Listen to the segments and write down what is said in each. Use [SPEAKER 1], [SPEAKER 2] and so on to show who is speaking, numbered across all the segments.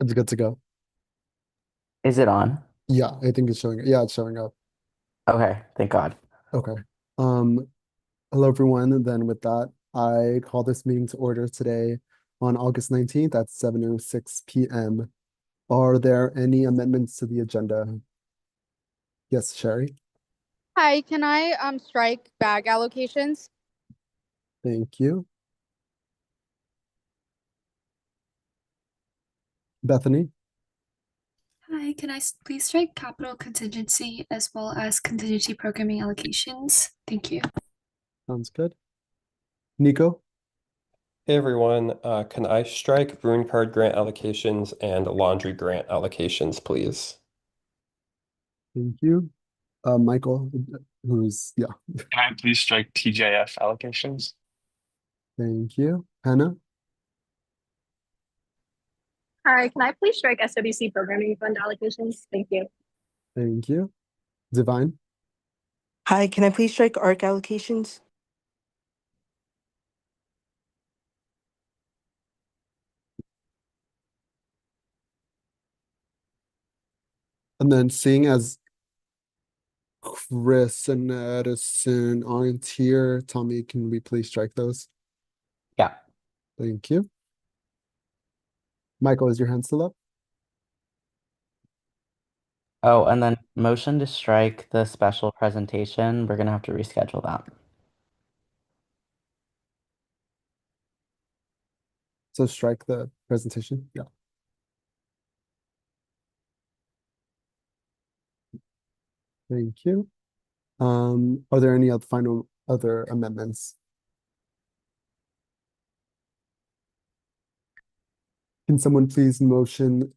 [SPEAKER 1] It's good to go.
[SPEAKER 2] Is it on?
[SPEAKER 1] Yeah, I think it's showing. Yeah, it's showing up.
[SPEAKER 2] Okay, thank God.
[SPEAKER 1] Okay. Um, Hello everyone. And then with that, I call this meeting to order today on August 19th at 7:06 p.m. Are there any amendments to the agenda? Yes, Sherry.
[SPEAKER 3] Hi, can I strike bag allocations?
[SPEAKER 1] Thank you. Bethany.
[SPEAKER 4] Hi, can please strike capital contingency as well as contingency programming allocations? Thank you.
[SPEAKER 1] Sounds good. Nico.
[SPEAKER 5] Hey everyone, can I strike Rune Card grant allocations and laundry grant allocations, please?
[SPEAKER 1] Thank you. Michael, who's, yeah,
[SPEAKER 6] Can I please strike TJF allocations?
[SPEAKER 1] thank you. Hannah.
[SPEAKER 7] Hi, can I please strike SWC programming fund allocations? Thank you.
[SPEAKER 1] Thank you. Divine.
[SPEAKER 8] Hi, can I please strike ARC allocations?
[SPEAKER 1] And then seeing as Chris and Edison aren't here, Tommy, can we please strike those?
[SPEAKER 2] Yeah.
[SPEAKER 1] Thank you. Michael, is your hand still up?
[SPEAKER 2] Oh, and then motion to strike the special presentation. We're gonna have to reschedule that.
[SPEAKER 1] So strike the presentation. Yeah. Thank you. Are there any other final other amendments? Can someone please motion?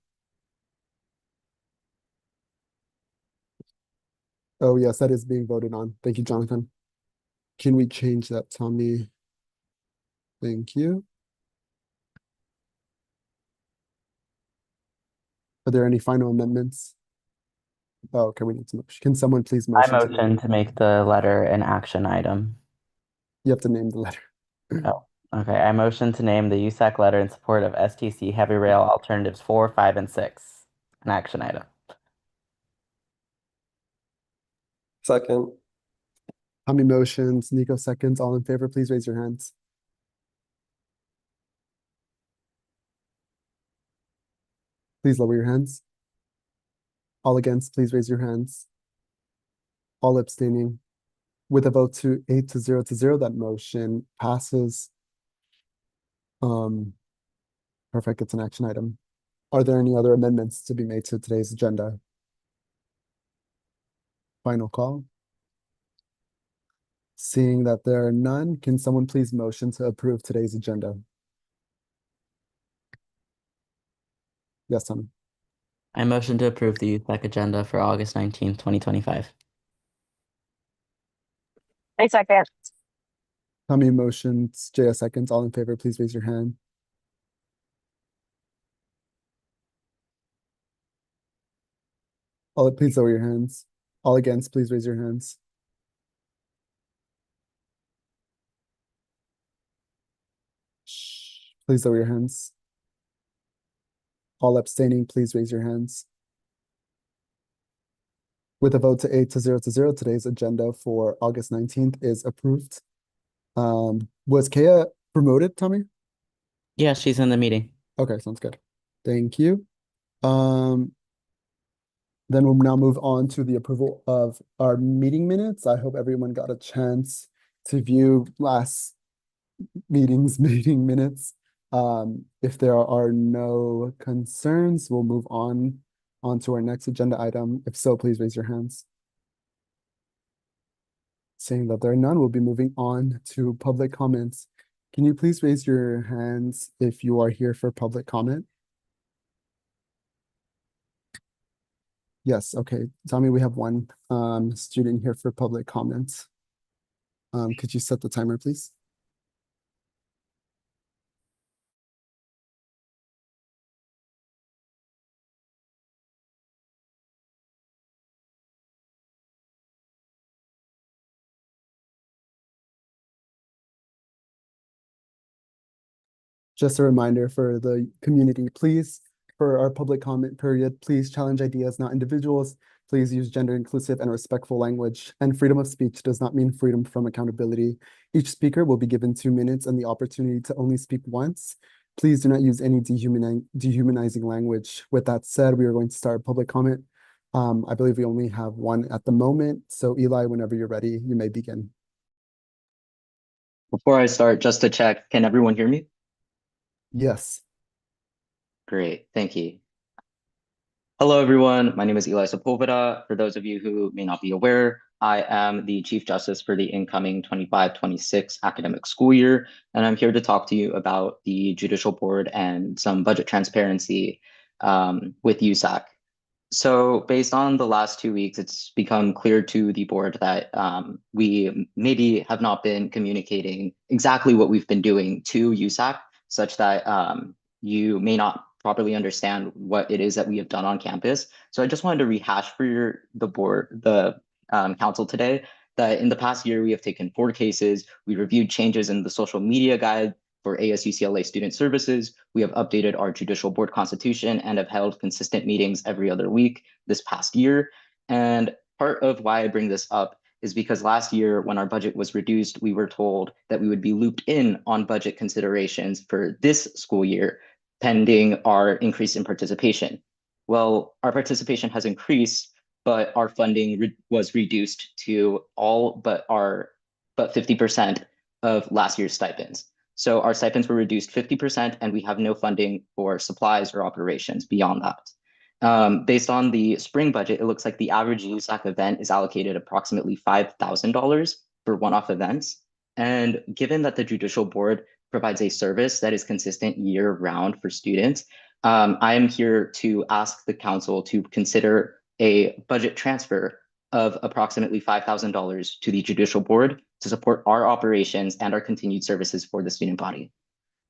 [SPEAKER 1] Oh, yes, that is being voted on. Thank you, Jonathan. Can we change that, Tommy? Thank you. Are there any final amendments? Oh, okay, we need to motion. Can someone please
[SPEAKER 2] I
[SPEAKER 1] motion to make?
[SPEAKER 2] motion to make the letter an action item.
[SPEAKER 1] You have to name the letter.
[SPEAKER 2] Oh, okay. I motion to name the USAC letter in support of STC heavy rail alternatives 4, 5, and 6 an action item.
[SPEAKER 5] Second.
[SPEAKER 1] Tommy motions, Nico seconds. All in favor, please raise your hands. Please lower your hands. All against, please raise your hands. All abstaining. With a vote to 8-0, that motion passes. Um, Perfect, it's an action item. Are there any other amendments to be made to today's agenda? Final call. Seeing that there are none, can someone please motion to approve today's agenda? Yes, Tommy.
[SPEAKER 2] I motion to approve the USAC agenda for August 19th, 2025.
[SPEAKER 7] I second.
[SPEAKER 1] Tommy motions, JS seconds. All in favor, please raise your hand. All, please lower your hands. All against, please raise your hands. Please lower your hands. All abstaining, please raise your hands. With a vote to 8-0, today's agenda for August 19th is approved. Was Kaya promoted, Tommy?
[SPEAKER 2] Yeah, she's in the meeting.
[SPEAKER 1] Okay, sounds good. Thank you. Um, then we'll now move on to the approval of our meeting minutes. I hope everyone got a chance to view last meeting's meeting minutes. If there are no concerns, we'll move on to our next agenda item. If so, please raise your hands. Saying that there are none, we'll be moving on to public comments. Can you please raise your hands if you are here for public comment? Yes, okay. Tommy, we have one student here for public comments. Could you set the timer, please? Just a reminder for the community, please, for our public comment period. Please challenge ideas, not individuals. Please use gender inclusive and respectful language. And freedom of speech does not mean freedom from accountability. Each speaker will be given 2 minutes and the opportunity to only speak once. Please do not use any dehumanizing language. With that said, we are going to start public comment. I believe we only have one at the moment. So Eli, whenever you're ready, you may begin.
[SPEAKER 9] Before I start, just to check, can everyone hear me?
[SPEAKER 1] Yes.
[SPEAKER 9] Great, thank you. Hello, everyone. My name is Eli Sepulveda. For those of you who may not be aware, I am the Chief Justice for the incoming 25-26 academic school year, and I'm here to talk to you about the Judicial Board and some budget transparency with USAC. So based on the last 2 weeks, it's become clear to the board that we maybe have not been communicating exactly what we've been doing to USAC, such that you may not properly understand what it is that we have done on campus. So I just wanted to rehash for the council today that in the past year, we have taken 4 cases. We reviewed changes in the social media guide for ASUCLA Student Services. We have updated our judicial board constitution and have held consistent meetings every other week this past year. And part of why I bring this up is because last year when our budget was reduced, we were told that we would be looped in on budget considerations for this school year, pending our increase in participation. Well, our participation has increased, but our funding was reduced to all but 50% of last year's stipends. So our stipends were reduced 50%, and we have no funding for supplies or operations beyond that. Based on the spring budget, it looks like the average USAC event is allocated approximately $5,000 for one-off events. And given that the Judicial Board provides a service that is consistent year-round for students, I am here to ask the council to consider a budget transfer of approximately $5,000 to the Judicial Board to support our operations and our continued services for the student body.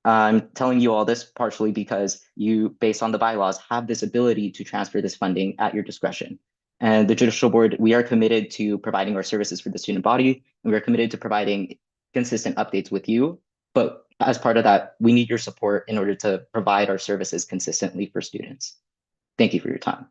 [SPEAKER 9] I'm telling you all this partially because you, based on the bylaws, have this ability to transfer this funding at your discretion. And the Judicial Board, we are committed to providing our services for the student body, and we are committed to providing consistent updates with you. But as part of that, we need your support in order to provide our services consistently for students. Thank you for your time.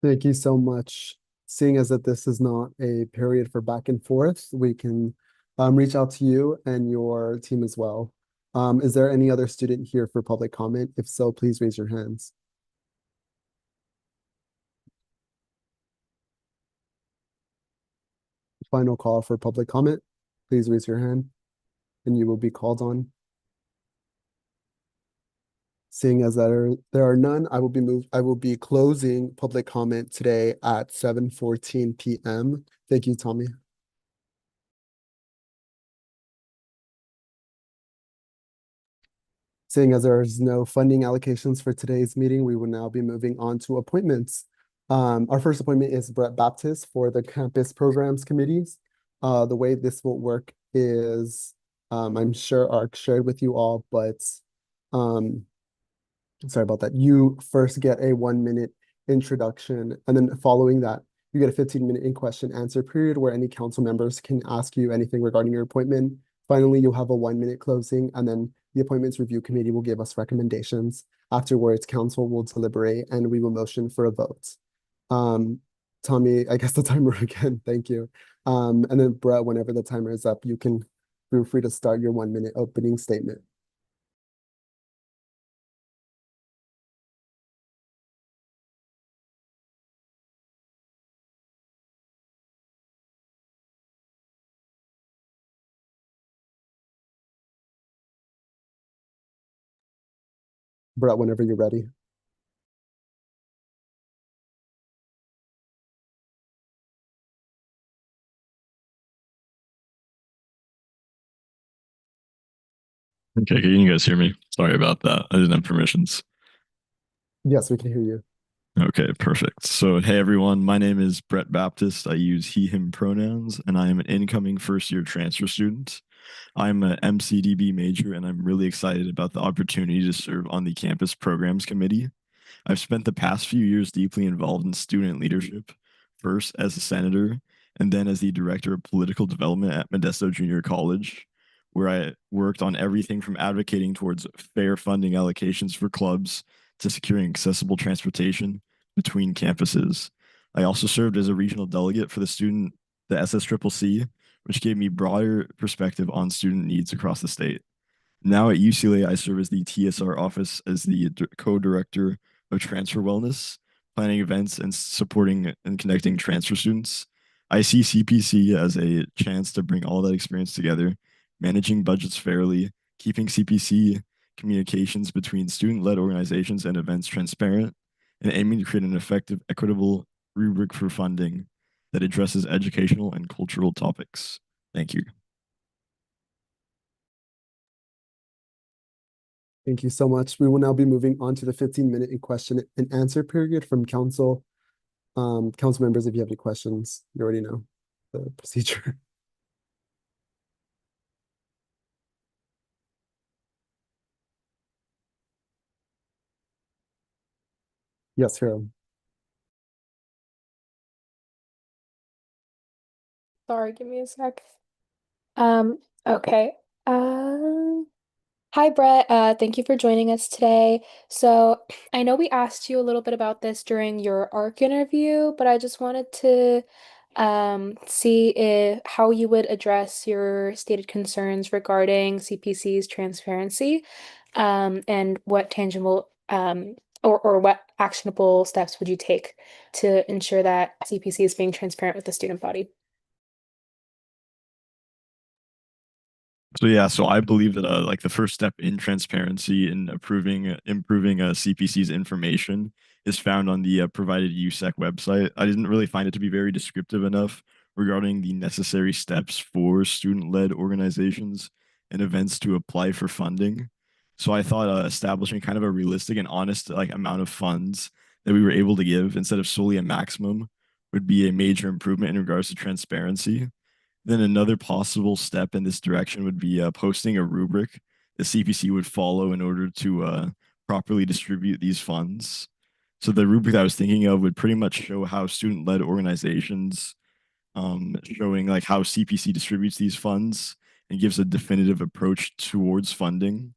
[SPEAKER 1] Thank you so much. Seeing as that this is not a period for back and forth, we can reach out to you and your team as well. Is there any other student here for public comment? If so, please raise your hands. Final call for public comment. Please raise your hand and you will be called on. Seeing as there are none, I will be closing public comment today at 7:14 p.m. Thank you, Tommy. Seeing as there is no funding allocations for today's meeting, we will now be moving on to appointments. Our first appointment is Brett Baptist for the campus programs committees. The way this will work is, I'm sure ARC shared with you all, but sorry about that. You first get a 1-minute introduction, and then following that, you get a 15-minute in-question answer period where any council members can ask you anything regarding your appointment. Finally, you'll have a 1-minute closing, and then the appointments review committee will give us recommendations. Afterwards, council will deliberate and we will motion for a vote. Tommy, I guess the timer again, thank you. And then Brett, whenever the timer is up, you can feel free to start your 1-minute opening statement. Brett, whenever you're ready.
[SPEAKER 10] Okay, can you guys hear me? Sorry about that. I didn't have permissions.
[SPEAKER 1] Yes, we can hear you.
[SPEAKER 10] Okay, perfect. So, hey everyone, my name is Brett Baptist. I use he, him pronouns, and I am an incoming first-year transfer student. I'm an MCDB major, and I'm really excited about the opportunity to serve on the campus programs committee. I've spent the past few years deeply involved in student leadership, first as a senator, and then as the director of political development at Modesto Junior College. where I worked on everything from advocating towards fair funding allocations for clubs to securing accessible transportation between campuses. I also served as a regional delegate for the SSCCC, which gave me broader perspective on student needs across the state. Now at UCLA, I serve as the TSR office as the co-director of transfer wellness, planning events and supporting and connecting transfer students. I see CPC as a chance to bring all that experience together, managing budgets fairly, keeping CPC communications between student-led organizations and events transparent, and aiming to create an effective, equitable rubric for funding that addresses educational and cultural topics. Thank you.
[SPEAKER 1] Thank you so much. We will now be moving on to the 15-minute question and answer period from council. Council members, if you have any questions, you already know the procedure. Yes, Hero.
[SPEAKER 11] Sorry, give me a sec. Okay. Hi, Brett. Thank you for joining us today. So I know we asked you a little bit about this during your ARC interview, but I just wanted to see how you would address your stated concerns regarding CPC's transparency, and what tangible or what actionable steps would you take to ensure that CPC is being transparent with the student body?
[SPEAKER 10] So yeah, so I believe that like the first step in transparency in improving CPC's information is found on the provided USAC website. I didn't really find it to be very descriptive enough regarding the necessary steps for student-led organizations and events to apply for funding. So I thought establishing kind of a realistic and honest like amount of funds that we were able to give instead of solely a maximum would be a major improvement in regards to transparency. Then another possible step in this direction would be posting a rubric the CPC would follow in order to properly distribute these funds. So the rubric that I was thinking of would pretty much show how student-led organizations, showing like how CPC distributes these funds and gives a definitive approach towards funding.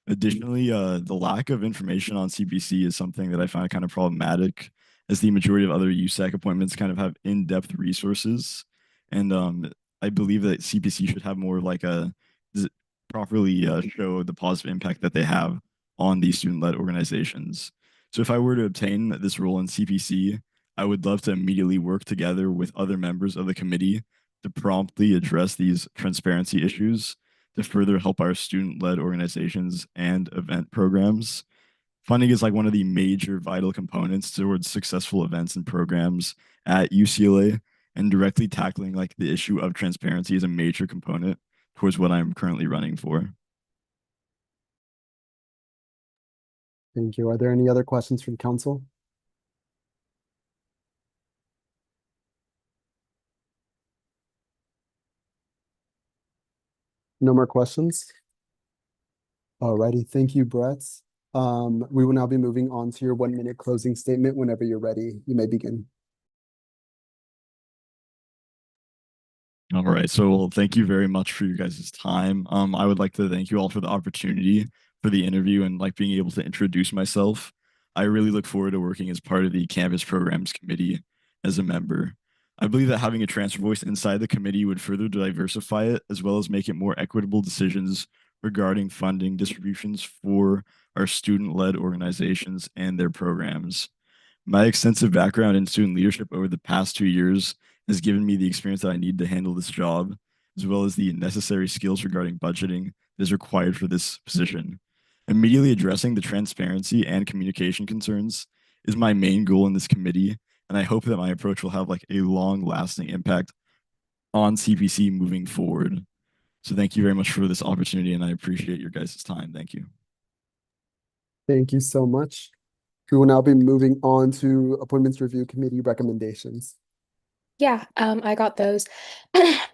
[SPEAKER 10] Additionally, the lack of information on CPC is something that I find kind of problematic, as the majority of other USAC appointments kind of have in-depth resources. And I believe that CPC should have more like properly show the positive impact that they have on these student-led organizations. So if I were to obtain this role in CPC, I would love to immediately work together with other members of the committee to promptly address these transparency issues to further help our student-led organizations and event programs. Funding is like one of the major vital components towards successful events and programs at UCLA, and directly tackling like the issue of transparency is a major component towards what I'm currently running for.
[SPEAKER 1] Thank you. Are there any other questions from council? No more questions? Alrighty, thank you, Brett. We will now be moving on to your 1-minute closing statement. Whenever you're ready, you may begin.
[SPEAKER 10] All right, so thank you very much for your guys' time. I would like to thank you all for the opportunity for the interview and like being able to introduce myself. I really look forward to working as part of the campus programs committee as a member. I believe that having a transfer voice inside the committee would further diversify it, as well as make it more equitable decisions regarding funding distributions for our student-led organizations and their programs. My extensive background in student leadership over the past 2 years has given me the experience that I need to handle this job, as well as the necessary skills regarding budgeting that is required for this position. Immediately addressing the transparency and communication concerns is my main goal in this committee, and I hope that my approach will have like a long-lasting impact on CPC moving forward. So thank you very much for this opportunity, and I appreciate your guys' time. Thank you.
[SPEAKER 1] Thank you so much. We will now be moving on to Appointments Review Committee recommendations.
[SPEAKER 11] Yeah, I got those.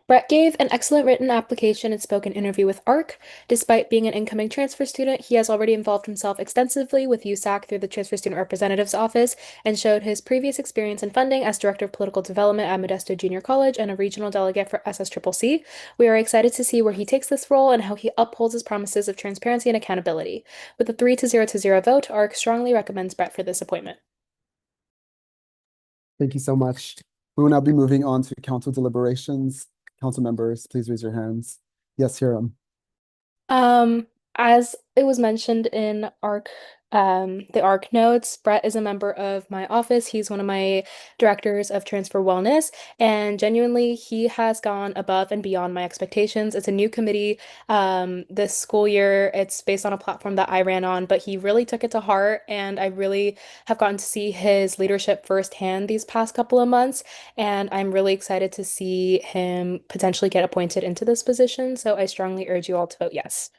[SPEAKER 11] Brett gave an excellent written application and spoken interview with ARC. Despite being an incoming transfer student, he has already involved himself extensively with USAC through the Transfer Student Representative's Office and showed his previous experience in funding as Director of Political Development at Modesto Junior College and a regional delegate for SSCCC. We are excited to see where he takes this role and how he upholds his promises of transparency and accountability. With a 3-0 vote, ARC strongly recommends Brett for this appointment.
[SPEAKER 1] Thank you so much. We will now be moving on to council deliberations. Council members, please raise your hands. Yes, Hiram.
[SPEAKER 11] As it was mentioned in the ARC notes, Brett is a member of my office. He's one of my directors of transfer wellness, and genuinely, he has gone above and beyond my expectations. It's a new committee, this school year. It's based on a platform that I ran on, but he really took it to heart, and I really have gotten to see his leadership firsthand these past couple of months, and I'm really excited to see him potentially get appointed into this position. So I strongly urge you all to vote yes.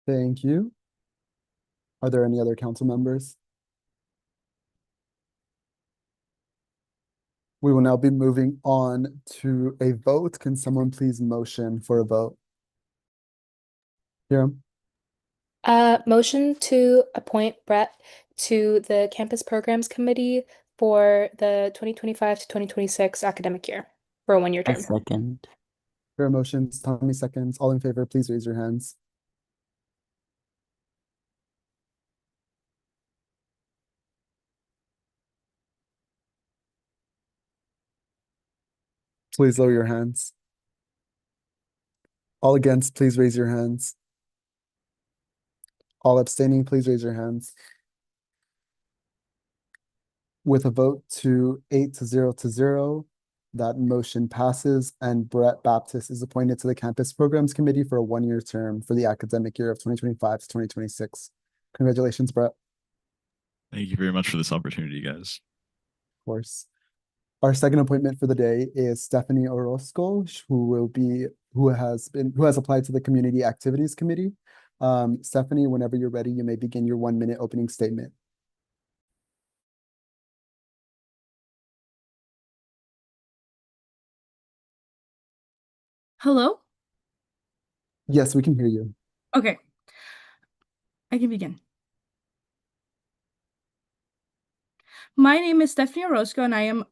[SPEAKER 1] Thank you. Are there any other council members? We will now be moving on to a vote. Can someone please motion for a vote? Hiram,
[SPEAKER 11] Motion to appoint Brett to the Campus Programs Committee for the 2025 to 2026 academic year for a one-year
[SPEAKER 2] I
[SPEAKER 11] term.
[SPEAKER 2] second.
[SPEAKER 1] fair motions, Tommy seconds. All in favor, please raise your hands. Please lower your hands. All against, please raise your hands. All abstaining, please raise your hands. With a vote to 8-0, that motion passes and Brett Baptist is appointed to the Campus Programs Committee for a one-year term for the academic year of 2025 to 2026. Congratulations, Brett, of
[SPEAKER 10] Thank you very much for this opportunity, guys.
[SPEAKER 1] course. Our second appointment for the day is Stephanie Orozco, who has applied to the Community Activities Committee. Stephanie, whenever you're ready, you may begin your 1-minute opening statement.
[SPEAKER 12] Hello?
[SPEAKER 1] Yes, we can hear you.
[SPEAKER 12] Okay. I can begin. My name is Stephanie Orozco, and I am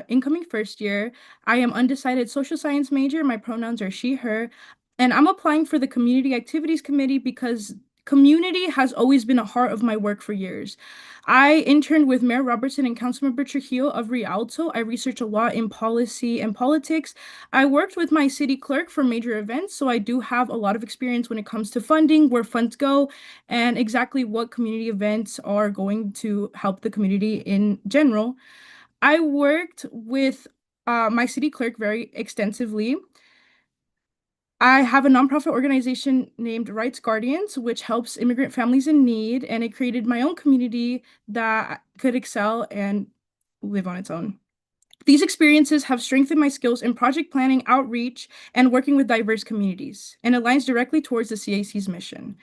[SPEAKER 12] incoming first year. I am undecided social science major. My pronouns are she, her, and I'm applying for the Community Activities Committee because community has always been a heart of my work for years. I interned with Mayor Robertson and Councilmember Trujillo of Rialto. I research a lot in policy and politics. I worked with my city clerk for major events, so I do have a lot of experience when it comes to funding, where funds go, and exactly what community events are going to help the community in general. I worked with my city clerk very extensively. I have a nonprofit organization named Rights Guardians, which helps immigrant families in need, and it created my own community that could excel and live on its own. These experiences have strengthened my skills in project planning, outreach, and working with diverse communities, and aligns directly towards the CAC's mission.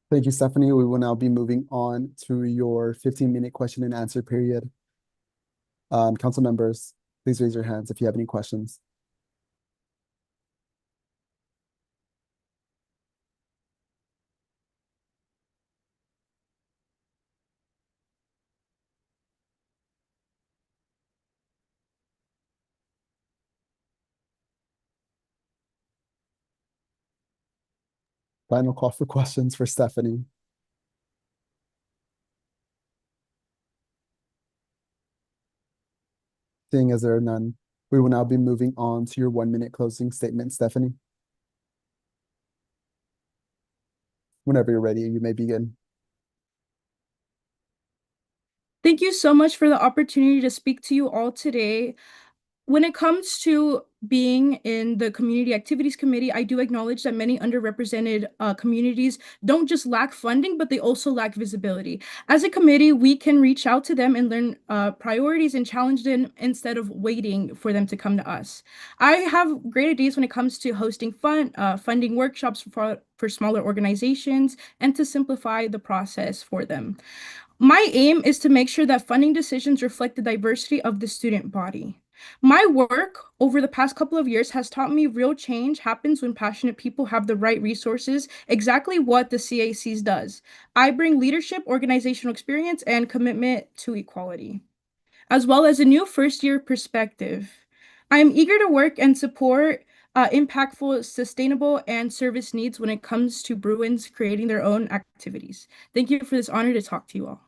[SPEAKER 1] Thank you, Stephanie. We will now be moving on to your 15-minute question and answer period. Council members, please raise your hands if you have any questions. Final call for questions for Stephanie. Seeing as there are none, we will now be moving on to your 1-minute closing statement, Stephanie. Whenever you're ready, you may begin.
[SPEAKER 12] Thank you so much for the opportunity to speak to you all today. When it comes to being in the Community Activities Committee, I do acknowledge that many underrepresented communities don't just lack funding, but they also lack visibility. As a committee, we can reach out to them and learn priorities and challenge them instead of waiting for them to come to us. I have great ideas when it comes to hosting funding workshops for smaller organizations and to simplify the process for them. My aim is to make sure that funding decisions reflect the diversity of the student body. My work over the past couple of years has taught me real change happens when passionate people have the right resources, exactly what the CACs does. I bring leadership, organizational experience, and commitment to equality, as well as a new first-year perspective. I am eager to work and support impactful, sustainable, and service needs when it comes to Bruins creating their own activities. Thank you for this honor to talk to you all.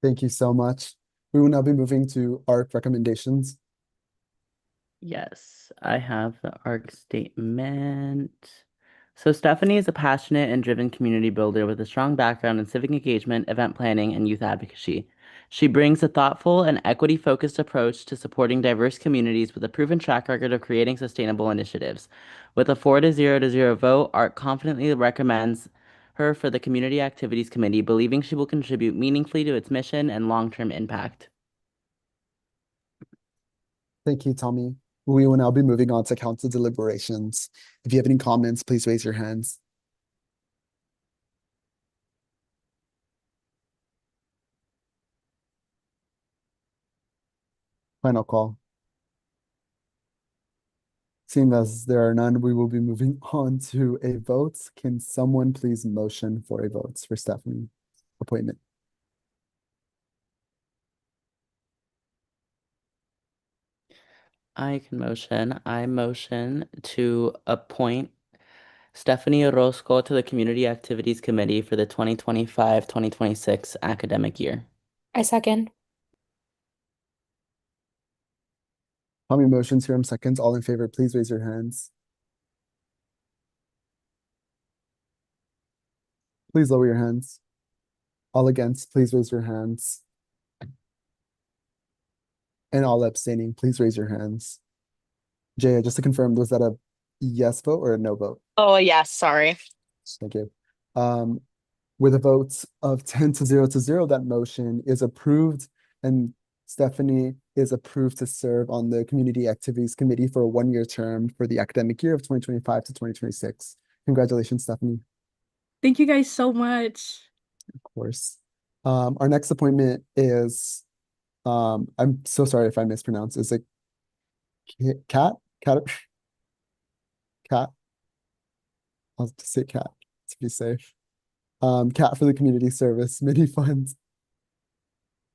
[SPEAKER 1] Thank you so much. We will now be moving to ARC recommendations.
[SPEAKER 2] Yes, I have the ARC statement. So Stephanie is a passionate and driven community builder with a strong background in civic engagement, event planning, and youth advocacy. She brings a thoughtful and equity-focused approach to supporting diverse communities with a proven track record of creating sustainable initiatives. With a 4-0 vote, ARC confidently recommends her for the Community Activities Committee, believing she will contribute meaningfully to its mission and long-term impact.
[SPEAKER 1] Thank you, Tommy. We will now be moving on to council deliberations. If you have any comments, please raise your hands. Final call. Seeing as there are none, we will be moving on to a vote. Can someone please motion for a vote for Stephanie appointment?
[SPEAKER 2] I can motion. I motion to appoint Stephanie Orozco to the Community Activities Committee for the 2025-2026 academic year.
[SPEAKER 11] I second.
[SPEAKER 1] Tommy motions, Hiram seconds. All in favor, please raise your hands. Please lower your hands. All against, please raise your hands. And all abstaining, please raise your hands. Jaya, just to confirm, was that a yes vote or a no vote?
[SPEAKER 7] Oh, yes, sorry.
[SPEAKER 1] Thank you. With a vote of 10-0, that motion is approved, and Stephanie is approved to serve on the Community Activities Committee for a one-year term for the academic year of 2025 to 2026. Congratulations, Stephanie.
[SPEAKER 12] Thank you guys so much.
[SPEAKER 1] Of course. Our next appointment is, I'm so sorry if I mispronounce, is it Cat? Cat? Cat? I'll just say Cat to be safe. Cat for the community service mini funds.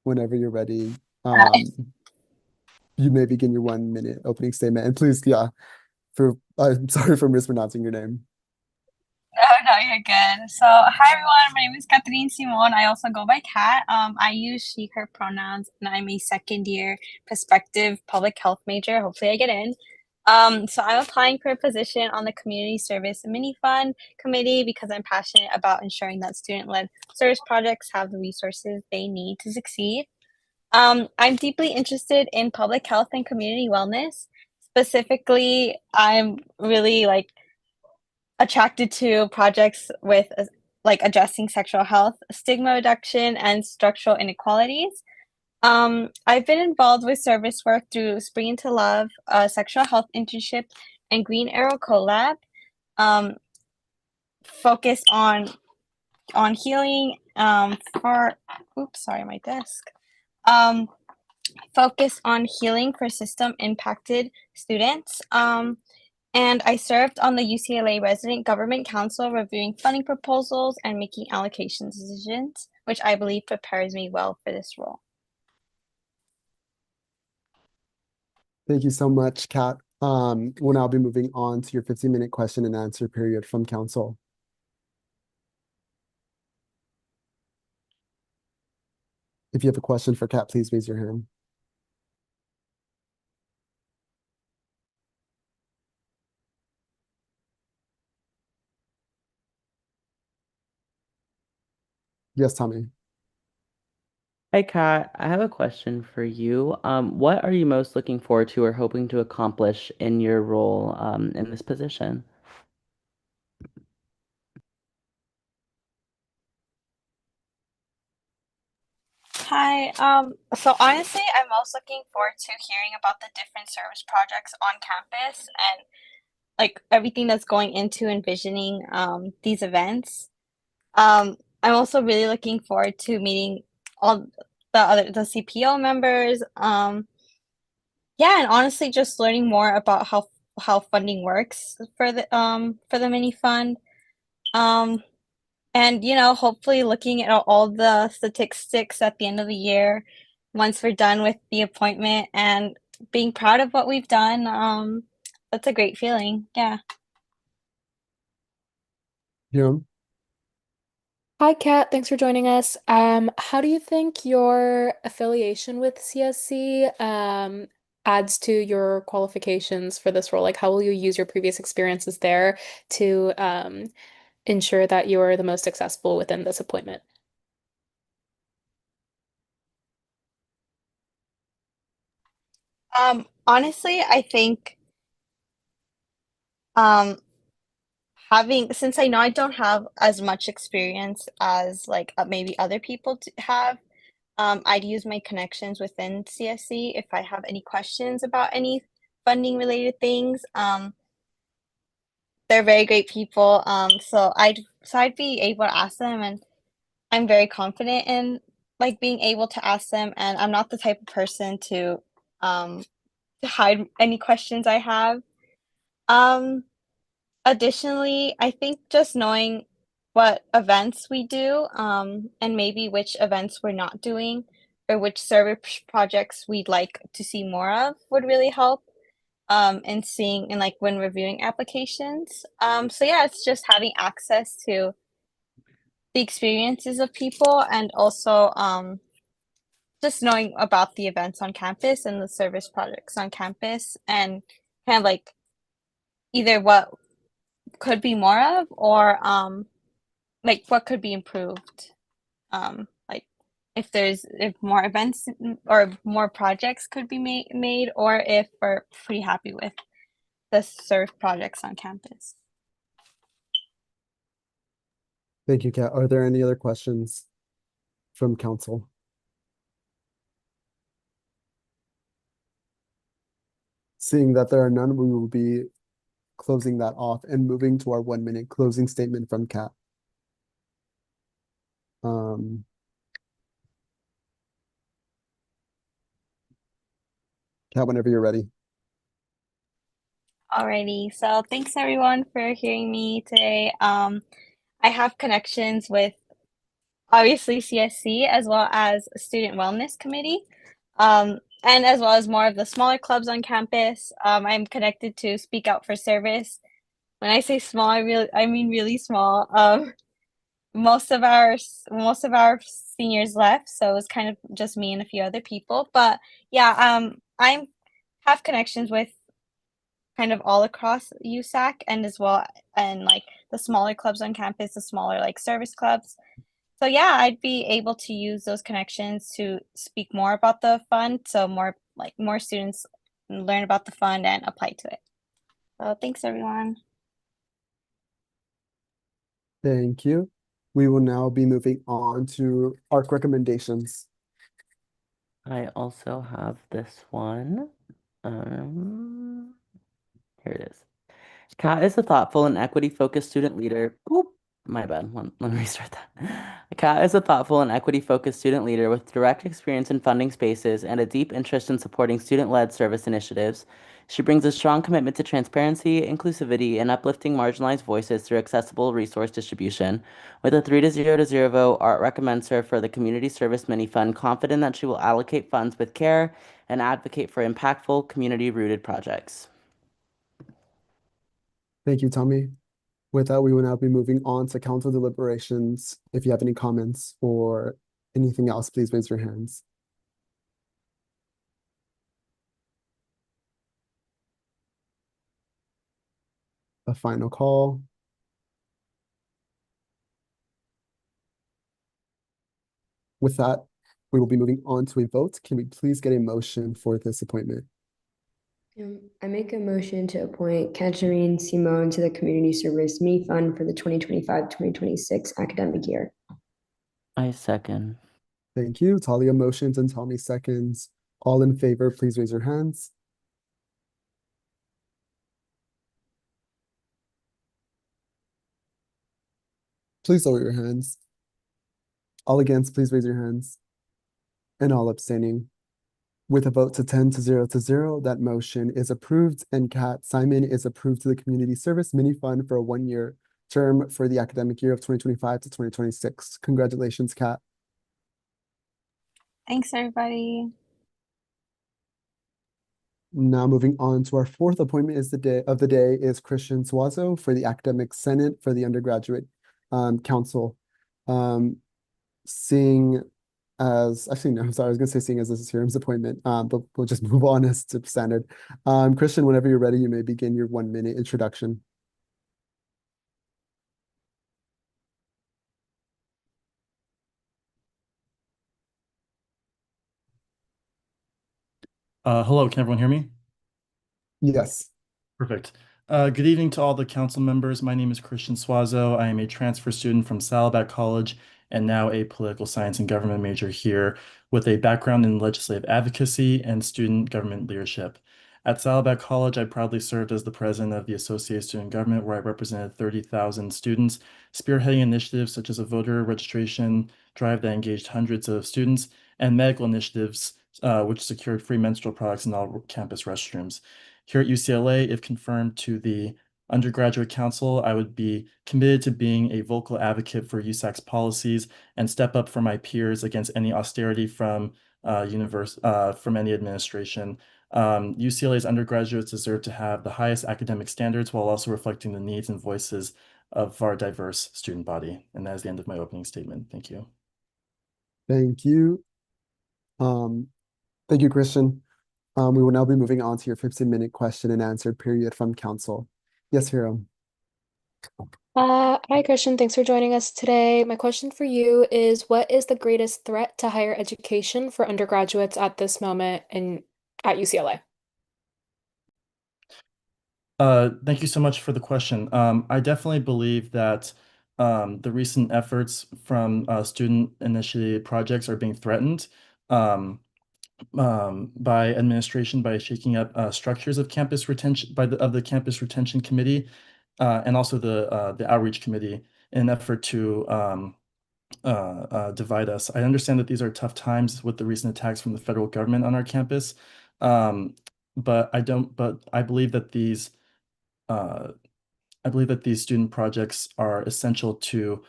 [SPEAKER 1] Whenever you're ready, you may begin your 1-minute opening statement. And please, I'm sorry for mispronouncing your name.
[SPEAKER 7] No, you're good. So, hi everyone. My name is Catherine Simon. I also go by Kat. I use she, her pronouns, and I'm a second-year prospective public health major. Hopefully, I get in. So I'm applying for a position on the Community Service Mini Fund Committee because I'm passionate about ensuring that student-led service projects have the resources they need to succeed. I'm deeply interested in public health and community wellness. Specifically, I'm really attracted to projects with addressing sexual health, stigma reduction, and structural inequalities. I've been involved with service work through Spring into Love, sexual health internship, and Green Arrow collab, focused on healing my desk. Focused on healing for system impacted students. And I served on the UCLA Resident Government Council reviewing funding proposals and making allocation decisions, which I believe prepares me well for this role.
[SPEAKER 1] Thank you so much, Kat. We'll now be moving on to your 15-minute question and answer period from council. If you have a question for Kat, please raise your hand. Yes, Tommy.
[SPEAKER 2] Hi, Kat. I have a question for you. What are you most looking forward to or hoping to accomplish in your role in this position?
[SPEAKER 7] Hi. So honestly, I'm most looking forward to hearing about the different service projects on campus and like everything that's going into envisioning these events. I'm also really looking forward to meeting all the CPO members. Yeah, and honestly, just learning more about how funding works for the mini fund. Um, and hopefully looking at all the statistics at the end of the year, once we're done with the appointment and being proud of what we've done. That's a great feeling. Yeah.
[SPEAKER 1] Yeah.
[SPEAKER 11] Hi, Kat. Thanks for joining us. How do you think your affiliation with CSC adds to your qualifications for this role? Like, how will you use your previous experiences there to ensure that you're the most accessible within this appointment?
[SPEAKER 7] Honestly, I think um having since I know I don't have as much experience as like maybe other people have, I'd use my connections within CSC if I have any questions about any funding related things. They're very great people. So I'd be able to ask them, and I'm very confident in like being able to ask them, and I'm not the type of person um to hide any questions I have. Um Additionally, I think just knowing what events we do, and maybe which events we're not doing, or which service projects we'd like to see more of would really help, in seeing and like when reviewing applications. So yeah, it's just having access to the experiences of people and also just knowing about the events on campus and the service projects on campus and kind of like either what could be more of or like what could be improved. Like if more events or more projects could be made or if we're pretty happy with the serve projects on campus.
[SPEAKER 1] Thank you, Kat. Are there any other questions from council? Seeing that there are none, we will be closing that off and moving to our 1 minute closing statement from Kat. Kat, whenever you're ready.
[SPEAKER 7] Alrighty, so thanks everyone for hearing me today. I have connections with obviously CSC as well as Student Wellness Committee, and as well as more of the smaller clubs on campus. I'm connected to Speak Out for Service. When I say small, I mean really small. Most of our seniors left, so it was kind of just me and a few other people. But yeah, I have connections with kind of all across USAC and as well and like the smaller clubs on campus, the smaller like service clubs. So yeah, I'd be able to use those connections to speak more about the fund, so more students learn about the fund and apply to it. So thanks everyone.
[SPEAKER 1] Thank you. We will now be moving on to ARC recommendations.
[SPEAKER 2] I also have this one. Here it is. Kat is a thoughtful and equity-focused student leader. Oop, my bad. Let me restart that. Kat is a thoughtful and equity-focused student leader with direct experience in funding spaces and a deep interest in supporting student-led service initiatives. She brings a strong commitment to transparency, inclusivity, and uplifting marginalized voices through accessible resource distribution. With a 3-0 vote, Art recommends her for the Community Service Mini Fund, confident that she will allocate funds with care and advocate for impactful, community-rooted projects.
[SPEAKER 1] Thank you, Tommy. With that, we will now be moving on to council deliberations. If you have any comments or anything else, please raise your hands. A final call. With that, we will be moving on to a vote. Can we please get a motion for this appointment?
[SPEAKER 13] I make a motion to appoint Katerine Simone to the Community Service Mini Fund for the 2025-2026 academic year.
[SPEAKER 2] I second.
[SPEAKER 1] Thank you. Talia motions and Tommy seconds. All in favor, please raise your hands. Please lower your hands. All against, please raise your hands. And all abstaining. With a vote to 10 to 0, that motion is approved, and Kat Simon is approved to the Community Service Mini Fund for a 1-year term for the academic year of 2025 to 2026. Congratulations, Kat.
[SPEAKER 7] Thanks, everybody.
[SPEAKER 1] Now moving on to our fourth appointment is the day is Christian Suazo for the Academic Senate for the Undergraduate Council. Seeing as actually no, sorry, I was gonna say seeing as this is Hiram's appointment, but we'll just move on as to standard. Christian, whenever you're ready, you may begin your 1-minute introduction.
[SPEAKER 14] Hello, can everyone hear me?
[SPEAKER 1] Yes.
[SPEAKER 14] Perfect. Good evening to all the council members. My name is Christian Suazo. I am a transfer student from Saddleback College and now a political science and government major here with a background in legislative advocacy and student government leadership. At Saddleback College, I proudly served as the president of the Associated Student Government, where I represented 30,000 students, spearheading initiatives such as a voter registration drive that engaged hundreds of students, and medical initiatives which secured free menstrual products in all campus restrooms. Here at UCLA, if confirmed to the undergraduate council, I would be committed to being a vocal advocate for USAC's policies and step up for my peers against any austerity from any administration. UCLA's undergraduates deserve to have the highest academic standards while also reflecting the needs and voices of our diverse student body. And that is the end of my opening statement. Thank you.
[SPEAKER 1] Thank you. Thank you, Christian. We will now be moving on to your 15-minute question and answer period from council. Yes, Hiram.
[SPEAKER 11] Hi, Christian. Thanks for joining us today. My question for you is, what is the greatest threat to higher education for undergraduates at this moment at UCLA?
[SPEAKER 14] Thank you so much for the question. I definitely believe that the recent efforts from student-initiated projects are being threatened by administration by shaking up structures of campus retention of the campus retention committee and also the outreach committee in an effort to divide us. I understand that these are tough times with the recent attacks from the federal government on our campus, but I believe that these student projects are essential to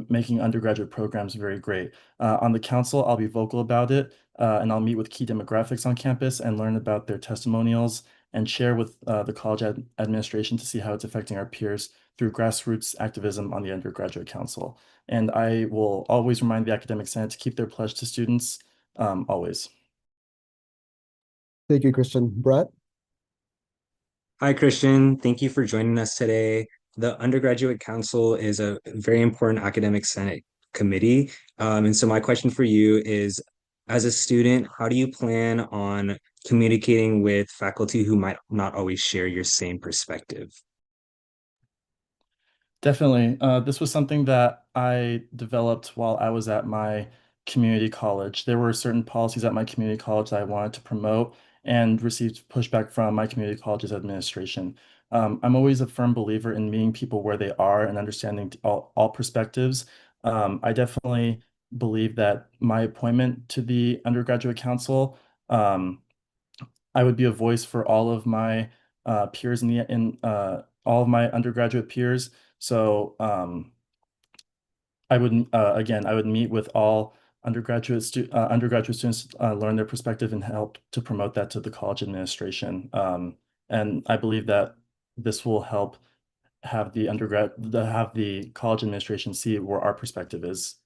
[SPEAKER 14] making undergraduate programs very great. On the council, I'll be vocal about it, and I'll meet with key demographics on campus and learn about their testimonials and share with the college administration to see how it's affecting our peers through grassroots activism on the undergraduate council. And I will always remind the Academic Senate to keep their pledge to students, always.
[SPEAKER 1] Thank you, Christian. Brett?
[SPEAKER 15] Hi, Christian. Thank you for joining us today. The Undergraduate Council is a very important academic senate committee. And so my question for you is, as a student, how do you plan on communicating with faculty who might not always share your same perspective?
[SPEAKER 14] Definitely. This was something that I developed while I was at my community college. There were certain policies at my community college that I wanted to promote and received pushback from my community college's administration. I'm always a firm believer in meeting people where they are and understanding all perspectives. I definitely believe that my appointment to the undergraduate council, I would be a voice for all of my peers in all of my undergraduate peers. So I would I would meet with all undergraduate students, learn their perspective, and help to promote that to the college administration. And I believe that this will help have the college administration see where our perspective is.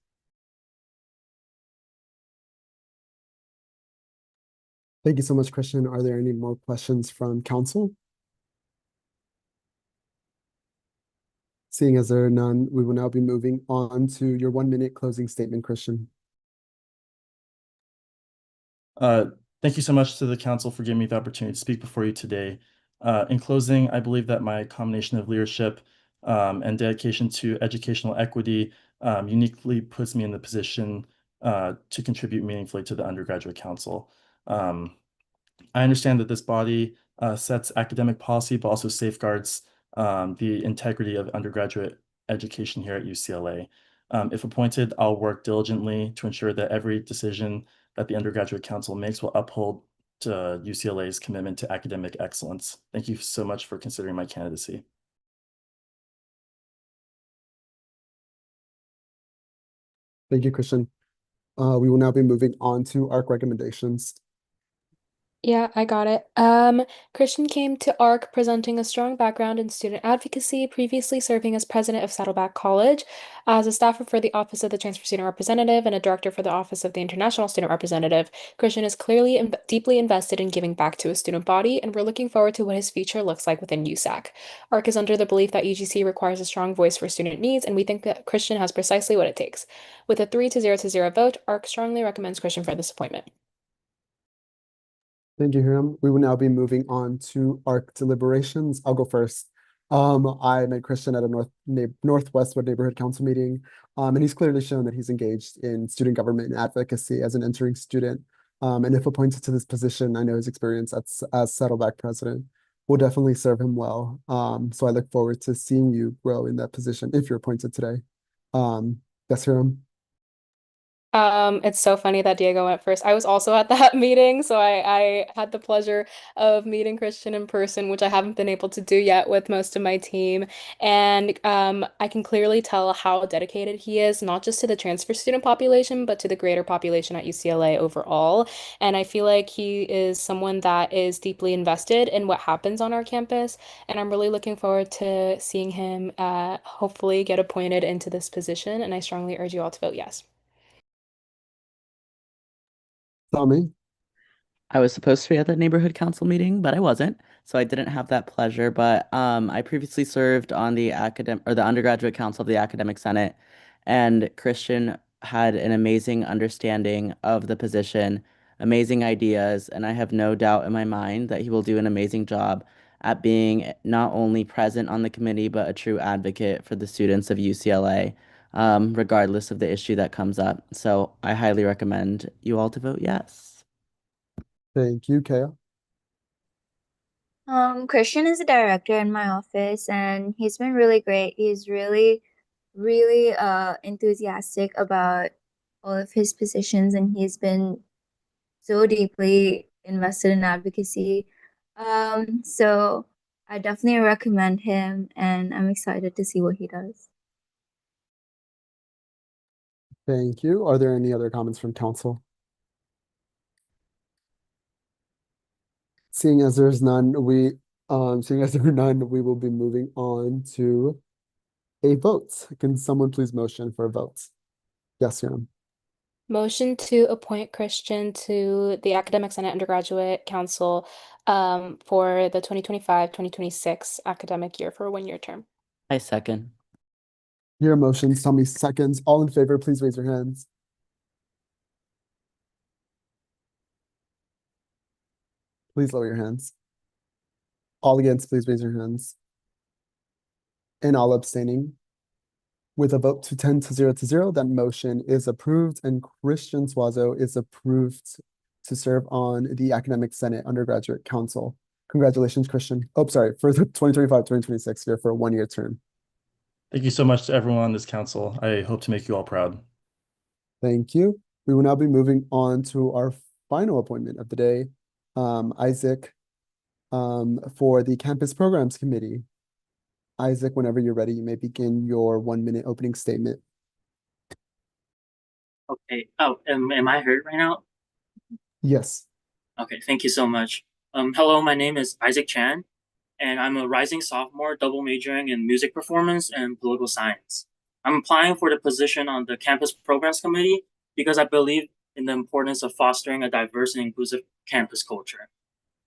[SPEAKER 1] Thank you so much, Christian. Are there any more questions from council? Seeing as there are none, we will now be moving on to your 1-minute closing statement, Christian.
[SPEAKER 14] Thank you so much to the council for giving me the opportunity to speak before you today. In closing, I believe that my combination of leadership and dedication to educational equity uniquely puts me in the position to contribute meaningfully to the undergraduate council. I understand that this body sets academic policy, but also safeguards the integrity of undergraduate education here at UCLA. If appointed, I'll work diligently to ensure that every decision that the undergraduate council makes will uphold UCLA's commitment to academic excellence. Thank you so much for considering my candidacy.
[SPEAKER 1] Thank you, Christian. We will now be moving on to ARC recommendations.
[SPEAKER 11] Yeah, I got it. Christian came to ARC presenting a strong background in student advocacy, previously serving as president of Saddleback College, as a staffer for the Office of the Transfer Student Representative and a director for the Office of the International Student Representative. Christian is clearly deeply invested in giving back to a student body, and we're looking forward to what his future looks like within USAC. ARC is under the belief that UGC requires a strong voice for student needs, and we think that Christian has precisely what it takes. With a 3-0 vote, ARC strongly recommends Christian for this appointment.
[SPEAKER 1] Thank you, Hiram. We will now be moving on to ARC deliberations. I'll go first. I met Christian at a Northwestwood Neighborhood Council meeting, and he's clearly shown that he's engaged in student government and advocacy as an entering student. And if appointed to this position, I know his experience as Saddleback president will definitely serve him well. So I look forward to seeing you grow in that position if you're appointed today. Yes, Hiram.
[SPEAKER 11] It's so funny that Diego went first. I was also at that meeting, so I had the pleasure of meeting Christian in person, which I haven't been able to do yet with most of my team. And I can clearly tell how dedicated he is, not just to the transfer student population, but to the greater population at UCLA overall. And I feel like he is someone that is deeply invested in what happens on our campus. And I'm really looking forward to seeing him hopefully get appointed into this position. And I strongly urge you all to vote yes.
[SPEAKER 1] Tommy.
[SPEAKER 2] I was supposed to be at the neighborhood council meeting, but I wasn't, so I didn't have that pleasure. But I previously served on the undergraduate council of the Academic Senate, and Christian had an amazing understanding of the position, amazing ideas, and I have no doubt in my mind that he will do an amazing job at being not only present on the committee, but a true advocate for the students of UCLA, regardless of the issue that comes up. So I highly recommend you all to vote yes.
[SPEAKER 1] Thank you, Kaya.
[SPEAKER 16] Christian is a director in my office and he's been really great. He's really, really enthusiastic about all of his positions and he's been so deeply invested in advocacy. So I definitely recommend him and I'm excited to see what he does.
[SPEAKER 1] Thank you. Are there any other comments from council? Seeing as there are none, we will be moving on to a vote. Can someone please motion for a vote? Yes, Hiram.
[SPEAKER 11] Motion to appoint Christian to the Academic Senate Undergraduate Council for the 2025-2026 academic year for a one-year term.
[SPEAKER 2] I second.
[SPEAKER 1] Your motions, Tommy seconds. All in favor, please raise your hands. Please lower your hands. All against, please raise your hands. And all abstaining. With a vote to 10-0, that motion is approved, and Christian Suazo is approved to serve on the Academic Senate Undergraduate Council. Congratulations, Christian. Oh, sorry, for the 2025-2026 year for a one-year term.
[SPEAKER 14] Thank you so much to everyone on this council. I hope to make you all proud.
[SPEAKER 1] Thank you. We will now be moving on to our final appointment of the day, Isaac, for the Campus Programs Committee. Isaac, whenever you're ready, you may begin your 1-minute opening statement.
[SPEAKER 17] Okay. Oh, am I heard right now?
[SPEAKER 1] Yes.
[SPEAKER 17] Okay, thank you so much. Hello, my name is Isaac Chan, and I'm a rising sophomore double majoring in music performance and political science. I'm applying for the position on the Campus Programs Committee because I believe in the importance of fostering a diverse and inclusive campus culture.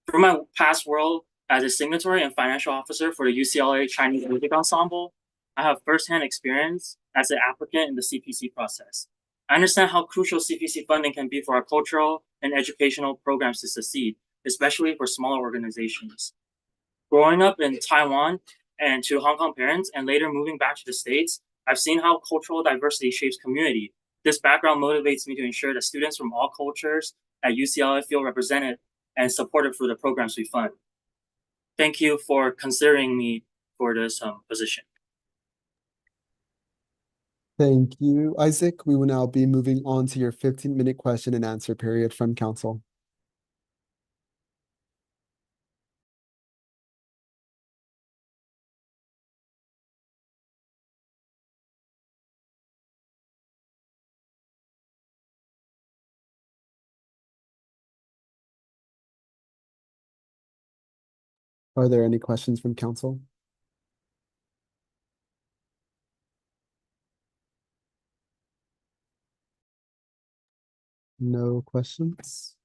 [SPEAKER 17] Through my past role as a signatory and financial officer for the UCLA Chinese Music Ensemble, I have firsthand experience as an applicant in the CPC process. I understand how crucial CPC funding can be for our cultural and educational programs to succeed, especially for smaller organizations. Growing up in Taiwan and to Hong Kong parents, and later moving back to the States, I've seen how cultural diversity shapes community. This background motivates me to ensure that students from all cultures at UCLA feel represented and supported for the programs we fund. Thank you for considering me for this position.
[SPEAKER 1] Thank you, Isaac. We will now be moving on to your 15-minute question and answer period from council. Are there any questions from council? No questions.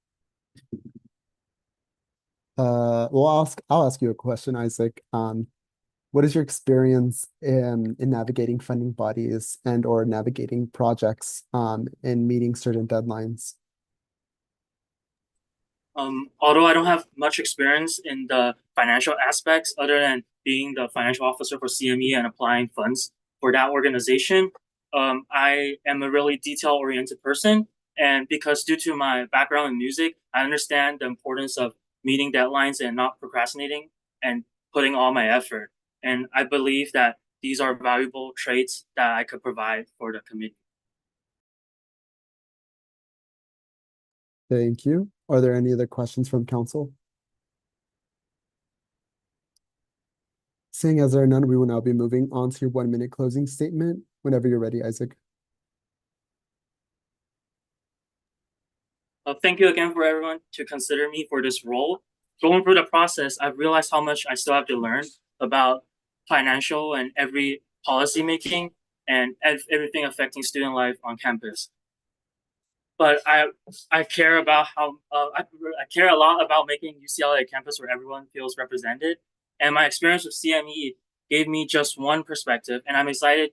[SPEAKER 1] Well, I'll ask you a question, Isaac. What is your experience in navigating funding bodies and or navigating projects and meeting certain deadlines?
[SPEAKER 17] Although I don't have much experience in the financial aspects other than being the financial officer for CME and applying funds for that organization, I am a really detail-oriented person. And because due to my background in music, I understand the importance of meeting deadlines and not procrastinating and putting all my effort. And I believe that these are valuable traits that I could provide for the committee.
[SPEAKER 1] Thank you. Are there any other questions from council? Seeing as there are none, we will now be moving on to your 1-minute closing statement. Whenever you're ready, Isaac.
[SPEAKER 17] Thank you again for everyone to consider me for this role. Going through the process, I've realized how much I still have to learn about financial and every policy making and everything affecting student life on campus. But I care about how I care a lot about making UCLA a campus where everyone feels represented. And my experience with CME gave me just one perspective, and I'm excited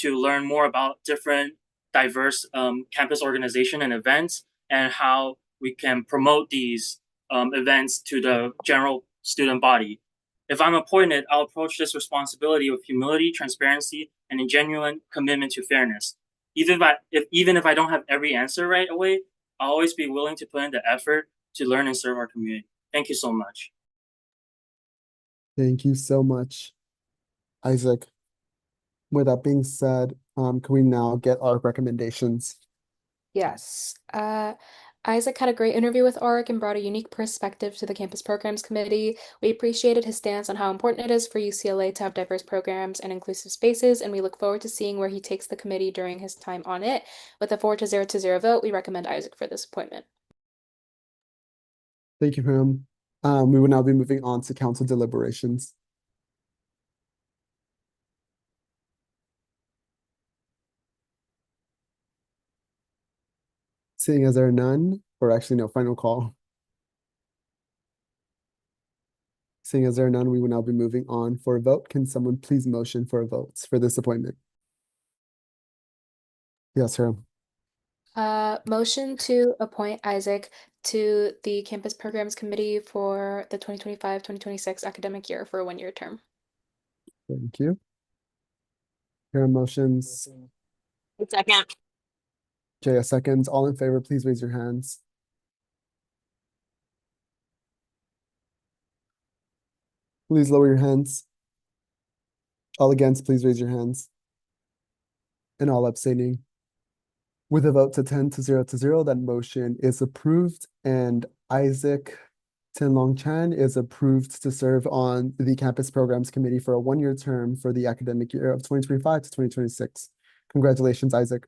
[SPEAKER 17] to learn more about different diverse campus organization and events and how we can promote these events to the general student body. If I'm appointed, I'll approach this responsibility with humility, transparency, and a genuine commitment to fairness. Even if I don't have every answer right away, I'll always be willing to put in the effort to learn and serve our community. Thank you so much.
[SPEAKER 1] Thank you so much, Isaac. With that being said, can we now get our recommendations?
[SPEAKER 11] Yes. Isaac had a great interview with ARC and brought a unique perspective to the Campus Programs Committee. We appreciated his stance on how important it is for UCLA to have diverse programs and inclusive spaces, and we look forward to seeing where he takes the committee during his time on it. With a 4 to 0 vote, we recommend Isaac for this appointment.
[SPEAKER 1] Thank you, Pam. We will now be moving on to council deliberations. Seeing as there are none, or actually no, final call. Seeing as there are none, we will now be moving on for a vote. Can someone please motion for a vote for this appointment? Yes, sir.
[SPEAKER 11] Motion to appoint Isaac to the Campus Programs Committee for the 2025-2026 academic year for a 1-year term.
[SPEAKER 1] Thank you. Here are motions.
[SPEAKER 7] Second.
[SPEAKER 1] Jaya seconds. All in favor, please raise your hands. Please lower your hands. All against, please raise your hands. And all abstaining. With a vote to 10 to 0, that motion is approved, and Isaac Tin-Long Chan is approved to serve on the Campus Programs Committee for a 1-year term for the academic year of 2025 to 2026. Congratulations, Isaac.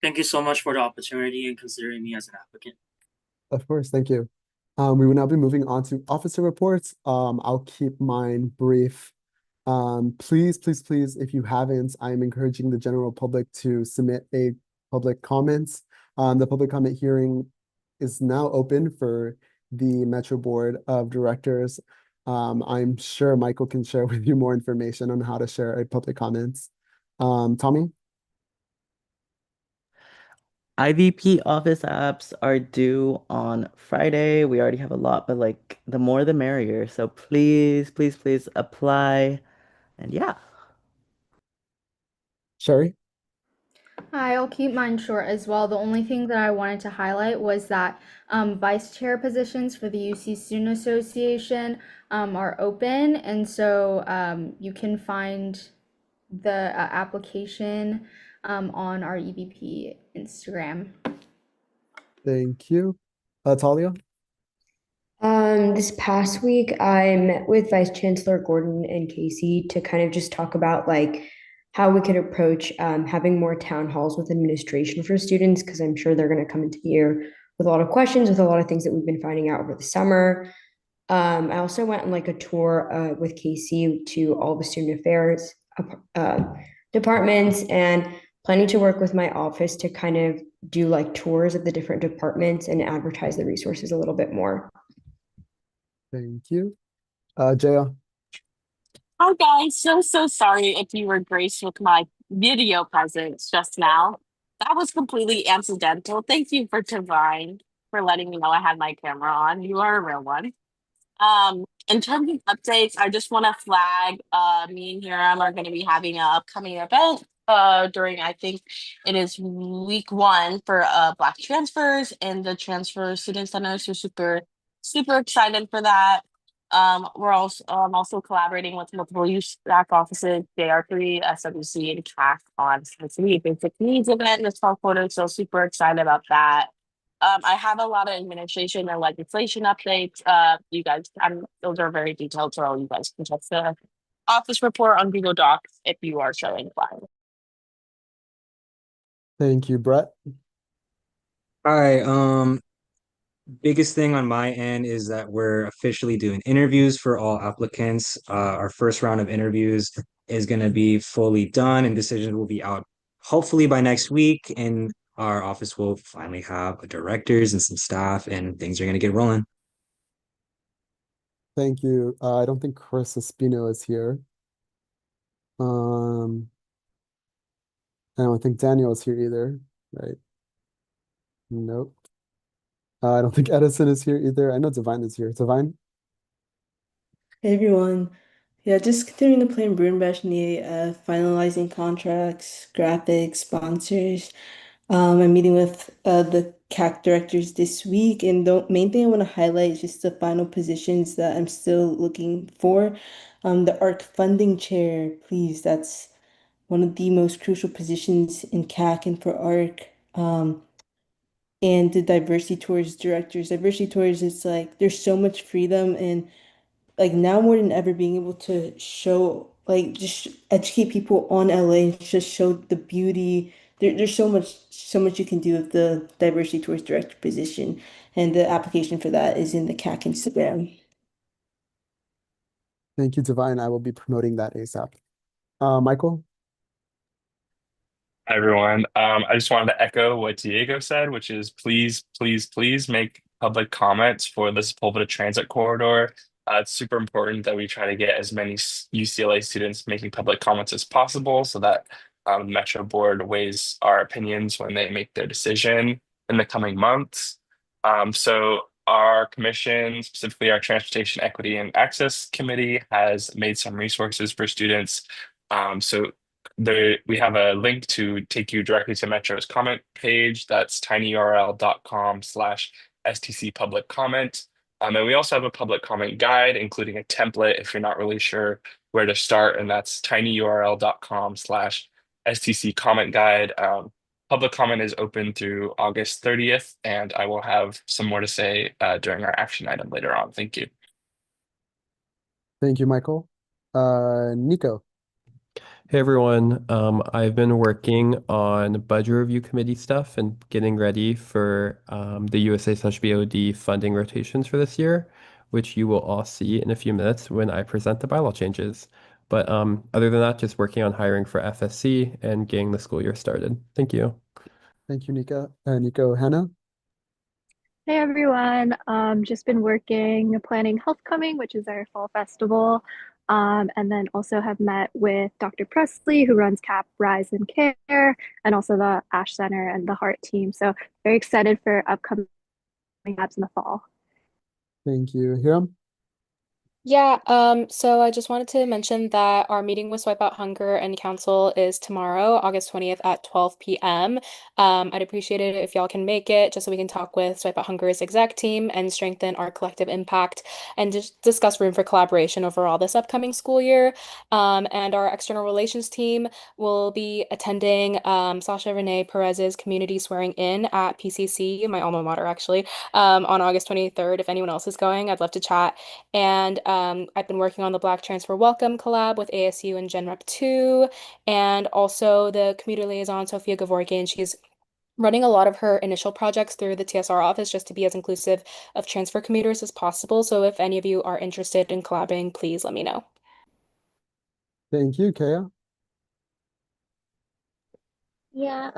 [SPEAKER 17] Thank you so much for the opportunity and considering me as an applicant.
[SPEAKER 1] Of course, thank you. We will now be moving on to officer reports. I'll keep mine brief. Please, if you haven't, I'm encouraging the general public to submit a public comments. The public comment hearing is now open for the Metro Board of Directors. I'm sure Michael can share with you more information on how to share a public comments. Tommy?
[SPEAKER 2] IVP office apps are due on Friday. We already have a lot, but like the more the merrier. So please, please, please apply. And yeah.
[SPEAKER 1] Sherry?
[SPEAKER 3] I'll keep mine short as well. The only thing that I wanted to highlight was that vice chair positions for the UC Student Association are open, and so you can find the application on our EVP Instagram.
[SPEAKER 1] Thank you. Talia?
[SPEAKER 13] This past week, I met with Vice Chancellor Gordon and Casey to kind of just talk about like how we could approach having more town halls with administration for students, because I'm sure they're going to come into the year with a lot of questions, with a lot of things that we've been finding out over the summer. I also went on like a tour with Casey to all the student affairs departments, and planning to work with my office to kind of do like tours of the different departments and advertise the resources a little bit more.
[SPEAKER 1] Thank you. Jaya?
[SPEAKER 18] Hi guys, so sorry if you were graced with my video presence just now. That was completely accidental. Thank you for Divine for letting me know I had my camera on. You are a real one. In terms of updates, I just want to flag me and Hiram are going to be having an upcoming event during I think it is week 1 for Black transfers and the Transfer Student Center. So super excited for that. We're also also collaborating with multiple USAC offices, JR3, SWC, and CAC on the basic needs event this fall quarter. So super excited about that. I have a lot of administration and legislation updates. You guys, those are very detailed, so you guys can check the office report on Google Docs if you are so inclined.
[SPEAKER 1] Thank you, Brett.
[SPEAKER 15] Hi, biggest thing on my end is that we're officially doing interviews for all applicants. Our first round of interviews is going to be fully done and decisions will be out hopefully by next week. And our office will finally have directors and some staff, and things are going to get rolling.
[SPEAKER 1] Thank you. I don't think Chris Espino is here. I don't think Daniel is here either, right? Nope. I don't think Edison is here either. I know Divine is here. Divine?
[SPEAKER 8] Hey everyone. Yeah, just continuing to play in Brune Bashni, finalizing contracts, graphics, sponsors. I'm meeting with the CAC directors this week, and the main thing I want to highlight is just the final positions that I'm still looking for. The ARC funding chair, please, that's one of the most crucial positions in CAC and for ARC. And the diversity tours directors. Diversity tours, it's like there's so much freedom, and like now more than ever being able to show like just educate people on LA and just show the beauty. There's so much you can do with the diversity tours director position, and the application for that is in the CAC Instagram.
[SPEAKER 1] Thank you, Divine. I will be promoting that ASAP. Michael?
[SPEAKER 6] Hi, everyone. I just wanted to echo what Diego said, which is please, please, please make public comments for the Sepulveda Transit Corridor. It's super important that we try to get as many UCLA students making public comments as possible so that Metro Board weighs our opinions when they make their decision in the coming months. So our commission, specifically our Transportation Equity and Access Committee, has made some resources for students. So we have a link to take you directly to Metro's comment page. That's tinyurl.com/STC public comment. And we also have a public comment guide, including a template if you're not really sure where to start. And that's tinyurl.com/STC comment guide. Public comment is open through August 30th, and I will have some more to say during our action item later on. Thank you.
[SPEAKER 1] Thank you, Michael. Nico?
[SPEAKER 5] Hey everyone, I've been working on budget review committee stuff and getting ready for the USA/BOD funding rotations for this year, which you will all see in a few minutes when I present the bylaw changes. But other than that, just working on hiring for FSC and getting the school year started. Thank you.
[SPEAKER 1] Thank you, Nico. Nico, Hannah?
[SPEAKER 19] Hey everyone, just been working planning Health Coming, which is our fall festival. And then also have met with Dr. Presley, who runs CAP Rise and Care, and also the ASH Center and the Heart team. So very excited for upcoming labs in the fall.
[SPEAKER 1] Thank you. Hiram?
[SPEAKER 11] Yeah, so I just wanted to mention that our meeting with Swipe Out Hunger and Council is tomorrow, August 20th at 12 p.m. I'd appreciate it if y'all can make it, just so we can talk with Swipe Out Hunger's exec team and strengthen our collective impact and just discuss room for collaboration overall this upcoming school year. And our external relations team will be attending Sasha Renee Perez's community swearing in at PCC, my alma mater actually, on August 23rd. If anyone else is going, I'd love to chat. And I've been working on the Black Transfer Welcome collab with ASU and Gen Rep 2, and also the commuter liaison, Sophia Gavorkian. She's running a lot of her initial projects through the TSR office just to be as inclusive of transfer commuters as possible. So if any of you are interested in collabing, please let me know.
[SPEAKER 1] Thank you, Kaya.
[SPEAKER 16] Yeah,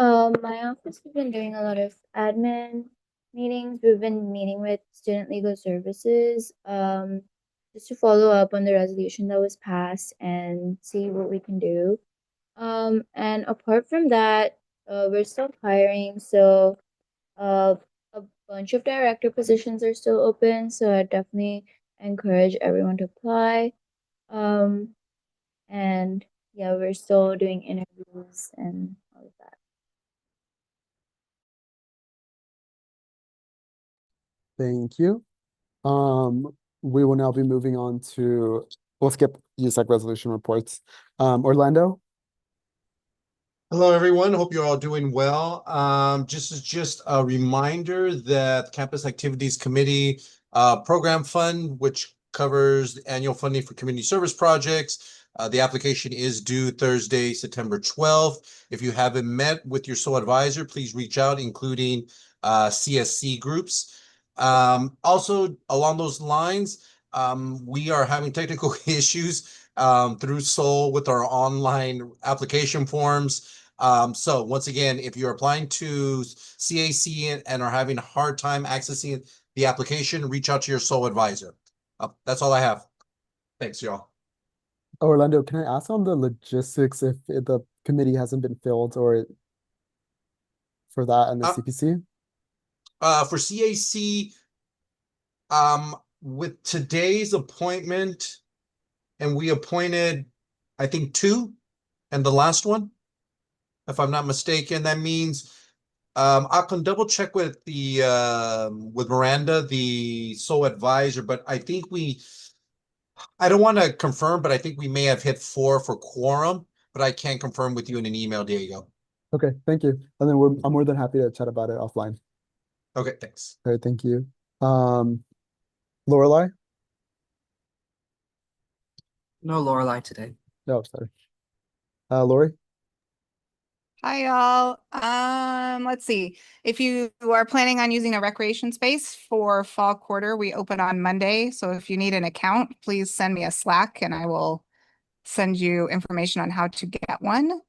[SPEAKER 16] my office has been doing a lot of admin meetings. We've been meeting with student legal services, just to follow up on the resolution that was passed and see what we can do. And apart from that, we're still hiring, so uh, a bunch of director positions are still open, so I definitely encourage everyone to apply. Um, and yeah, we're still doing interviews and all of that.
[SPEAKER 1] Thank you. We will now be moving on to, we'll skip USAC resolution reports. Orlando?
[SPEAKER 20] Hello, everyone. Hope you're all doing well. Just a reminder that Campus Activities Committee Program Fund, which covers annual funding for community service projects. The application is due Thursday, September 12th. If you haven't met with your sole advisor, please reach out, including CSC groups. Also, along those lines, we are having technical issues through Soul with our online application forms. So once again, if you're applying to CAC and are having a hard time accessing the application, reach out to your sole advisor. That's all I have. Thanks, y'all.
[SPEAKER 1] Orlando, can I ask on the logistics if the committee hasn't been filled or for that and the CPC?
[SPEAKER 20] For CAC, with today's appointment, and we appointed, I think, 2, and the last one, if I'm not mistaken, that means I can double check with the with Miranda, the sole advisor, but I don't want to confirm, but I think we may have hit 4 for quorum, but I can confirm with you in an email, Diego.
[SPEAKER 1] Okay, thank you. And then I'm more than happy to chat about it offline.
[SPEAKER 20] Okay, thanks.
[SPEAKER 1] All right, thank you. Lorelai?
[SPEAKER 21] No Lorelai today.
[SPEAKER 1] No, sorry. Lori?
[SPEAKER 22] Hi, y'all. Let's see. If you are planning on using a recreation space for fall quarter, we open on Monday. So if you need an account, please send me a Slack and I will send you information on how to get one.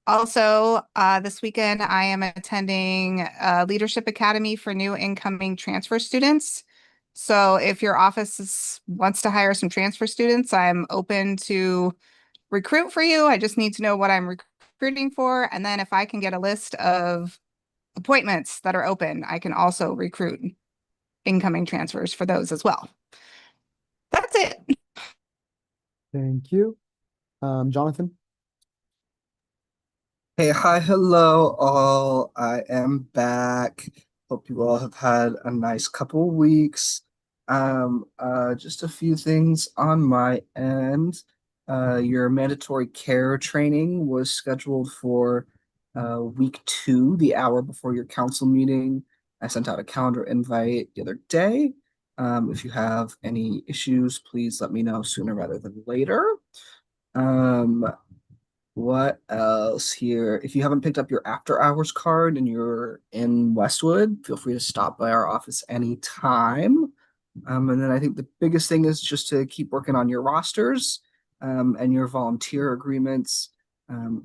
[SPEAKER 22] Also, this weekend, I am attending a Leadership Academy for new incoming transfer students. So if your wants to hire some transfer students, I'm open to recruit for you. I just need to know what I'm recruiting for. And then if I can get a list of appointments that are open, I can also recruit incoming transfers for those as well. That's it.
[SPEAKER 1] Thank you. Jonathan?
[SPEAKER 21] Hey, hi, hello, all. I am back. Hope you all have had a nice couple weeks. Just a few things on my end. Your mandatory care training was scheduled for week 2, the hour before your council meeting. I sent out a calendar invite the other day. If you have any issues, please let me know sooner rather than later. What else here? If you haven't picked up your after hours card and you're in Westwood, feel free to stop by our office anytime. And then I think the biggest thing is just to keep working on your rosters and your volunteer agreements.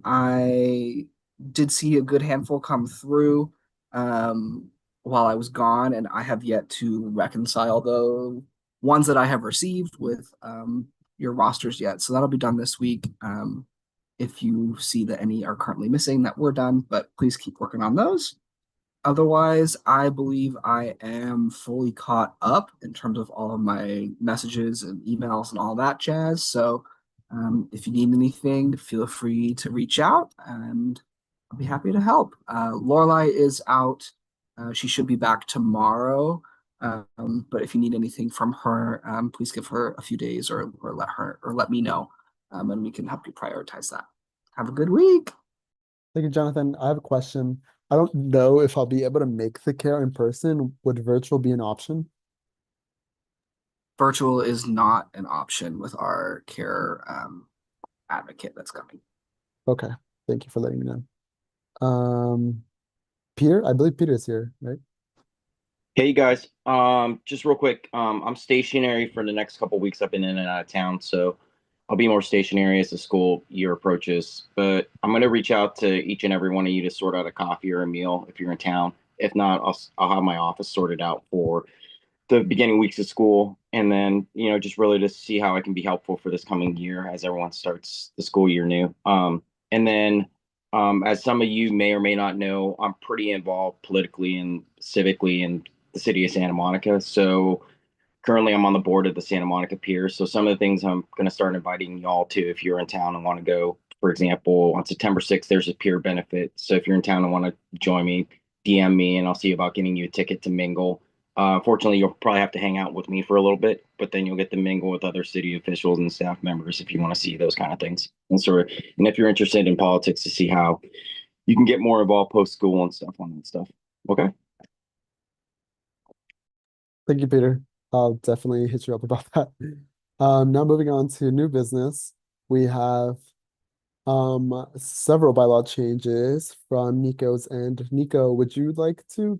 [SPEAKER 21] I did see a good handful come through while I was gone, and I have yet to reconcile the ones that I have received with your rosters yet. So that'll be done this week. If you see that any are currently missing, that we're done, but please keep working on those. Otherwise, I believe I am fully caught up in terms of all of my messages and emails and all that jazz. So if you need anything, feel free to reach out and I'll be happy to help. Lorelai is out. She should be back tomorrow. But if you need anything from her, please give her a few days or let me know, and we can help you prioritize that. Have a good week.
[SPEAKER 1] Thank you, Jonathan. I have a question. I don't know if I'll be able to make the care in person. Would virtual be an option?
[SPEAKER 21] Virtual is not an option with our care advocate that's coming.
[SPEAKER 1] Okay. Thank you for letting me know. Peter, I believe Peter is here, right?
[SPEAKER 4] Hey guys, just real quick, I'm stationary for the next couple weeks. I've been in and out of town, so I'll be more stationary as the school year approaches. But I'm gonna reach out to each and every one of you to sort out a coffee or a meal if you're in town. If not, I'll have my office sorted out for the beginning weeks of school, and then just really to see how I can be helpful for this coming year as everyone starts the school year new. And then as some of you may or may not know, I'm pretty involved politically and civically in the city of Santa Monica. So currently I'm on the board of the Santa Monica Pier. So some of the things I'm going to start inviting y'all to if you're in town and want to go. For example, on September 6th, there's a pier benefit. So if you're in town and want to join me, DM me and I'll see about getting you a ticket to mingle. Fortunately, you'll probably have to hang out with me for a little bit, but then you'll get to mingle with other city officials and staff members if you want to see those kind of things. And if you're interested in politics, to see how you can get more involved post school and stuff on that stuff. Okay.
[SPEAKER 1] Thank you, Peter. I'll definitely hit you up about that. Now moving on to new business, we have several bylaw changes from Nico's end. Nico, would you like to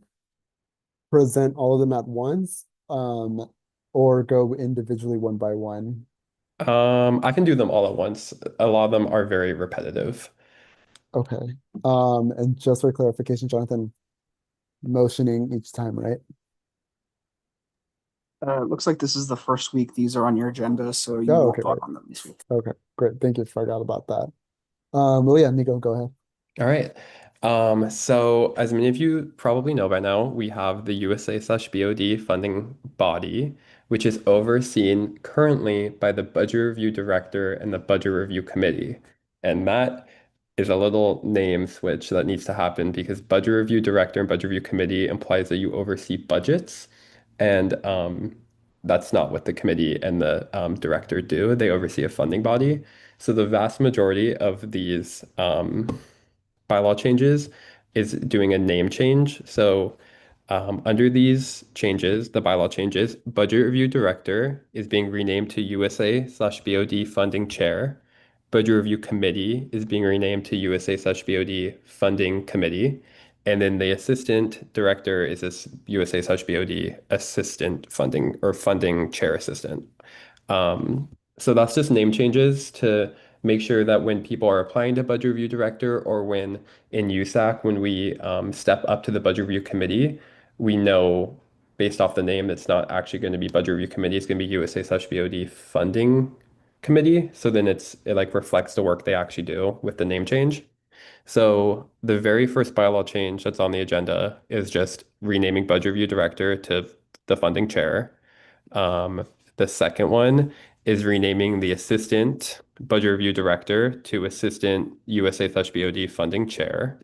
[SPEAKER 1] present all of them at once, or go individually one by one?
[SPEAKER 5] I can do them all at once. A lot of them are very repetitive.
[SPEAKER 1] Okay. And just for clarification, Jonathan, motioning each time, right?
[SPEAKER 21] It looks like this is the first week these are on your agenda, so you
[SPEAKER 1] Oh,
[SPEAKER 21] won't
[SPEAKER 1] okay,
[SPEAKER 21] vote
[SPEAKER 1] great.
[SPEAKER 21] on them this week.
[SPEAKER 1] Okay, great. Thank you. Forgot about that. Well, yeah, Nico, go ahead.
[SPEAKER 5] All right. So as many of you probably know by now, we have the USA/BOD funding body, which is overseen currently by the Budget Review Director and the Budget Review Committee. And that is a little name switch that needs to happen because Budget Review Director and Budget Review Committee implies that you oversee budgets. And that's not what the committee and the director do. They oversee a funding body. So the vast majority of these bylaw changes is doing a name change. So under these changes, the bylaw changes, Budget Review Director is being renamed to USA/BOD Funding Chair. Budget Review Committee is being renamed to USA/BOD Funding Committee. And then the Assistant Director is this USA/BOD Assistant Funding or Funding Chair Assistant. So that's just name changes to make sure that when people are applying to Budget Review Director or when in USAC, when we step up to the Budget Review Committee, we know based off the name, it's not actually going to be Budget Review Committee, it's going to be USA/BOD Funding Committee. So then it like reflects the work they actually do with the name change. So the very first bylaw change that's on the agenda is just renaming Budget Review Director to the Funding Chair. The second one is renaming the Assistant Budget Review Director to Assistant USA/BOD Funding Chair.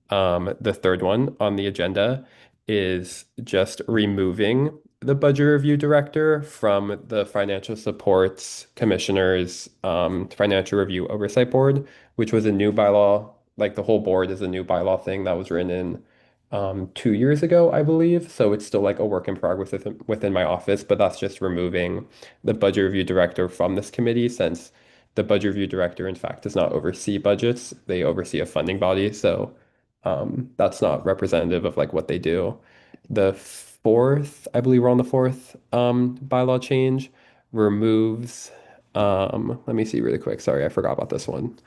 [SPEAKER 5] The third one on the agenda is just removing the Budget Review Director from the Financial Supports Commissioner's Financial Review Oversight Board, which was a new bylaw. Like the whole board is a new bylaw thing that was written in 2 years ago, I believe. So it's still like a work in progress within my office, but that's just removing the Budget Review Director from this committee since the Budget Review Director, in fact, does not oversee budgets. They oversee a funding body. So that's not representative of like what they do. The fourth, I believe we're on the fourth bylaw change, removes, let me see really quick. Sorry, I forgot about this one.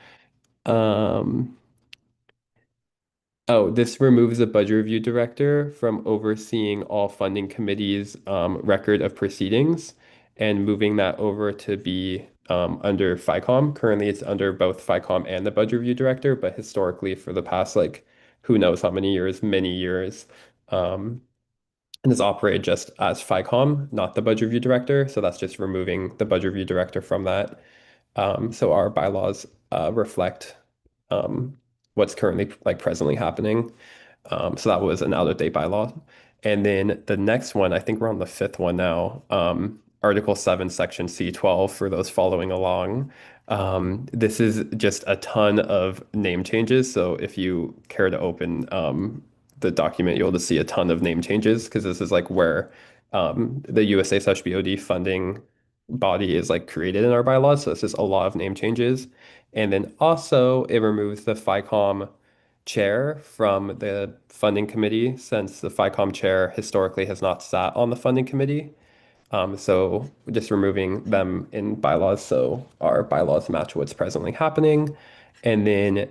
[SPEAKER 5] Oh, this removes the budget review director from overseeing all funding committees' record of proceedings and moving that over to be under FICOM. Currently, it's under both FICOM and the budget review director, but historically, for the past like who knows how many years, um, and it's operated just as FICOM, not the budget review director. So that's just removing the budget review director from that. So our bylaws reflect what's currently like presently happening. So that was an out-of-date bylaw. And then the next one, I think we're on the fifth one now. Article 7, Section C12 for those following along. This is just a ton of name changes. So if you care to open the document, you'll just see a ton of name changes because this is like where the USA/BOD funding body is like created in our bylaws. So it's just a lot of name changes. And then also it removes the FICOM chair from the funding committee since the FICOM chair historically has not sat on the funding committee. So just removing them in bylaws so our bylaws match what's presently happening. And then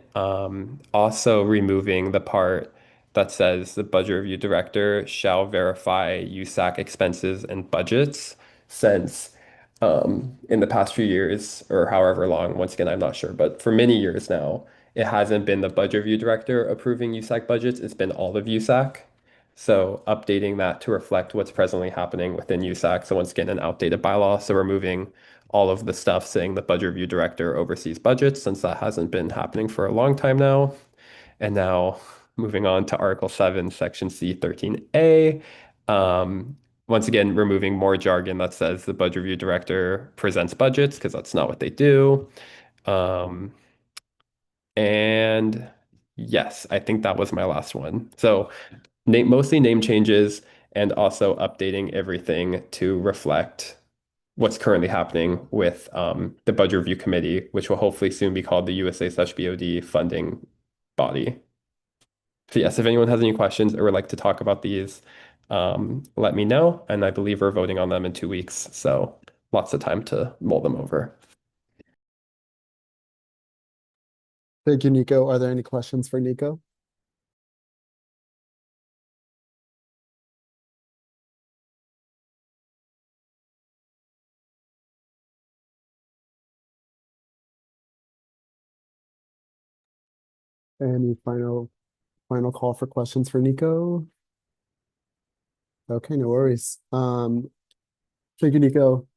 [SPEAKER 5] also removing the part that says the budget review director shall verify USAC expenses and budgets since in the past few years or however long, once again, I'm not sure, but for many years now, it hasn't been the budget review director approving USAC budgets, it's been all of USAC. So updating that to reflect what's presently happening within USAC. So once again, an outdated bylaw. So removing all of the stuff saying the budget review director oversees budgets since that hasn't been happening for a long time now. And now moving on to Article 7, Section C13A. Once again, removing more jargon that says the budget review director presents budgets because that's not what they do. And yes, I think that was my last one. So mostly name changes and also updating everything to reflect what's currently happening with the budget review committee, which will hopefully soon be called the USA/BOD funding body. So yes, if anyone has any questions or would like to talk about these, let me know. And I believe we're voting on them in 2 weeks. So lots of time to mull them over.
[SPEAKER 1] Thank you, Nico. Are there any questions for Nico? Any final call for questions for Nico? Okay, no worries. Thank you, Nico.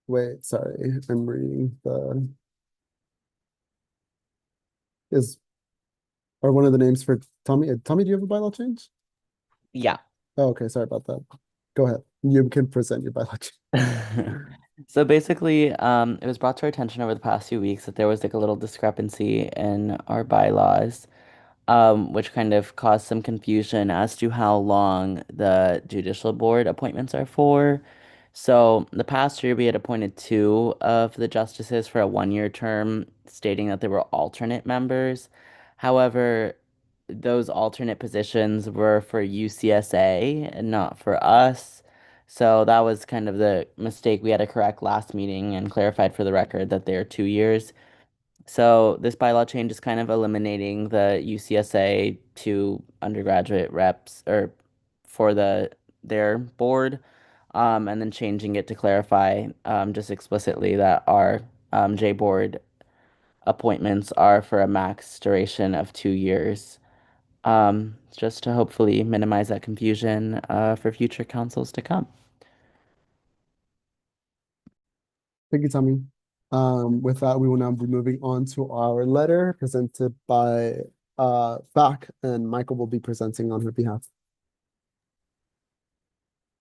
[SPEAKER 1] Wait, sorry, I'm reading are one of the names for Tommy? Tommy, do you have a bylaw change?
[SPEAKER 2] Yeah.
[SPEAKER 1] Oh, okay, sorry about that. Go ahead. You can present your bylaw change.
[SPEAKER 2] So basically, it was brought to our attention over the past few weeks that there was like a little discrepancy in our bylaws, which kind of caused some confusion as to how long the judicial board appointments are for. So the past year we had appointed two of the justices for a 1-year term, stating that they were alternate members. However, those alternate positions were for UCSA and not for us. So that was kind of the mistake we had to correct last meeting and clarified for the record that they are 2 years. So this bylaw change is kind of eliminating the UCSA to undergraduate reps or for their board, and then changing it to clarify just explicitly that our J board appointments are for a max duration of 2 years, just to hopefully minimize that confusion for future councils to come.
[SPEAKER 1] Thank you, Tommy. With that, we will now be moving on to our letter presented by FAC, and Michael will be presenting on her behalf.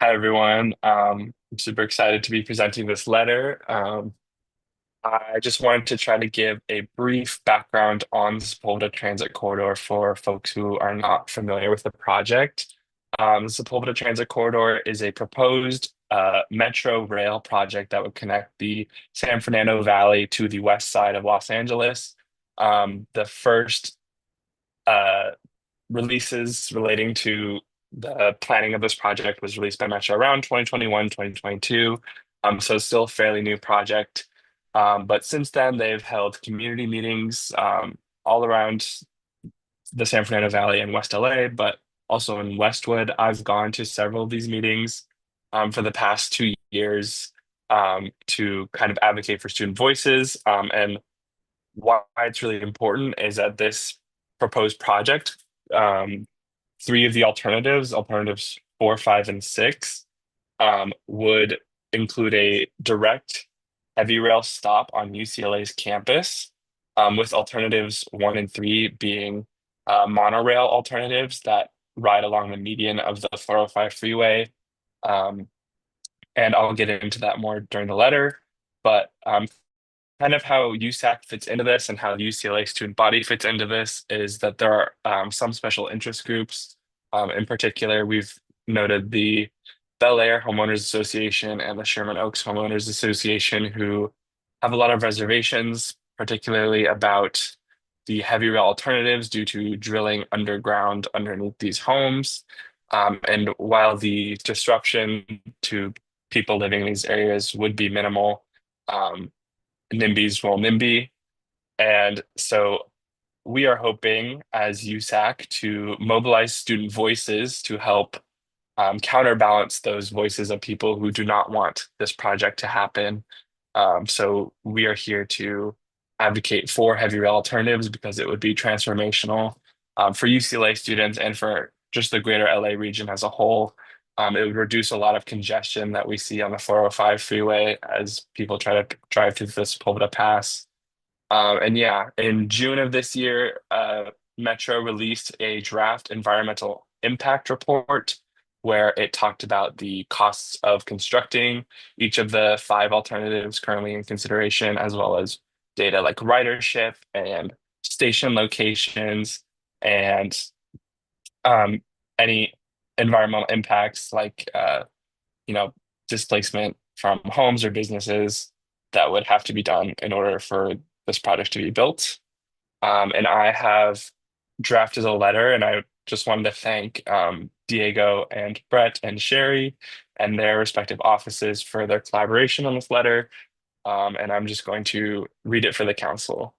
[SPEAKER 6] Hi, everyone. I'm super excited to be presenting this letter. I just wanted to try to give a brief background on the Sepulveda Transit Corridor for folks who are not familiar with the project. The Sepulveda Transit Corridor is a proposed metro rail project that would connect the San Fernando Valley to the west side of Los Angeles. The first releases relating to the planning of this project was released by Metro around 2021, 2022. So it's still a fairly new project. But since then, they've held community meetings all around the San Fernando Valley and West LA, but also in Westwood. I've gone to several of these meetings for the past 2 years. to kind of advocate for student voices. And why it's really important is that this proposed project, three of the alternatives 4, 5, and 6, would include a direct heavy rail stop on UCLA's campus, with alternatives 1 and 3 being monorail alternatives that ride along the median of the 405 freeway. And I'll get into that more during the letter. But kind of how USAC fits into this and how the UCLA student body fits into this is that there are some special interest groups. In particular, we've noted the Bel Air Homeowners Association and the Sherman Oaks Homeowners Association, who have a lot of reservations, particularly about the heavy rail alternatives due to drilling underground underneath these homes. And while the disruption to people living in these areas would be minimal, NIMBYs will NIMBY. And so we are hoping as USAC to mobilize student voices to help counterbalance those voices of people who do not want this project to happen. So we are here to advocate for heavy rail alternatives because it would be transformational for UCLA students and for just the greater LA region as a whole. It would reduce a lot of congestion that we see on the 405 freeway as people try to drive through the Sepulveda Pass. And yeah, in June of this year, Metro released a draft environmental impact report where it talked about the costs of constructing each of the 5 alternatives currently in consideration, as well as data like ridership and station locations and any environmental impacts like displacement from homes or businesses that would have to be done in order for this project to be built. And I have drafted a letter, and I just wanted to thank Diego and Brett and Sherry and their respective offices for their collaboration on this letter. And I'm just going to read it for the council.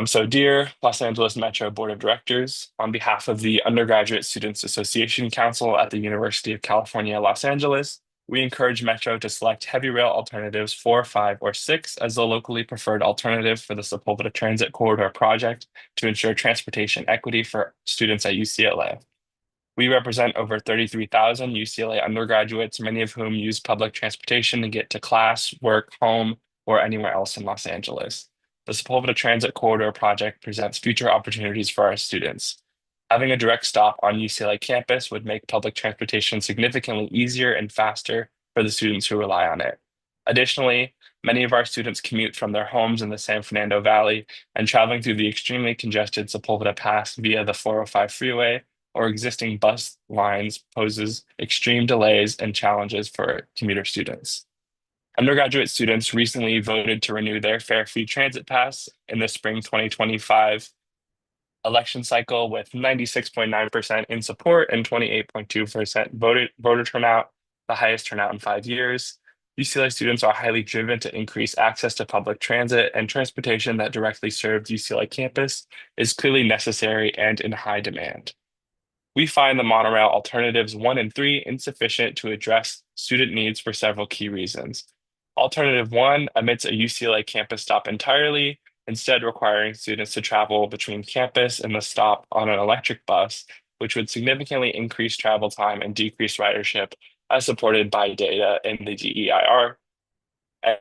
[SPEAKER 6] So, dear Los Angeles Metro Board of Directors, on behalf of the Undergraduate Students Association Council at the University of California, Los Angeles, we encourage Metro to select heavy rail alternatives 4, 5, or 6 as the locally preferred alternative for the Sepulveda Transit Corridor project to ensure transportation equity for students at UCLA. We represent over 33,000 UCLA undergraduates, many of whom use public transportation to get to class, work, home, or anywhere else in Los Angeles. The Sepulveda Transit Corridor project presents future opportunities for our students. Having a direct stop on UCLA campus would make public transportation significantly easier and faster for the students who rely on it. Additionally, many of our students commute from their homes in the San Fernando Valley, and traveling through the extremely congested Sepulveda Pass via the 405 freeway or existing bus lines poses extreme delays and challenges for commuter students. Undergraduate students recently voted to renew their fare-free transit pass in the spring 2025 election cycle with 96.9% in support and 28.2% voter turnout, the highest turnout in 5 years. UCLA students are highly driven to increase access to public transit, and transportation that directly serves UCLA campus is clearly necessary and in high demand. We find the monorail alternatives 1 and 3 insufficient to address student needs for several key reasons. Alternative 1 omits a UCLA campus stop entirely, instead requiring students to travel between campus and the stop on an electric bus, which would significantly increase travel time and decrease ridership, as supported by data in the DEIR.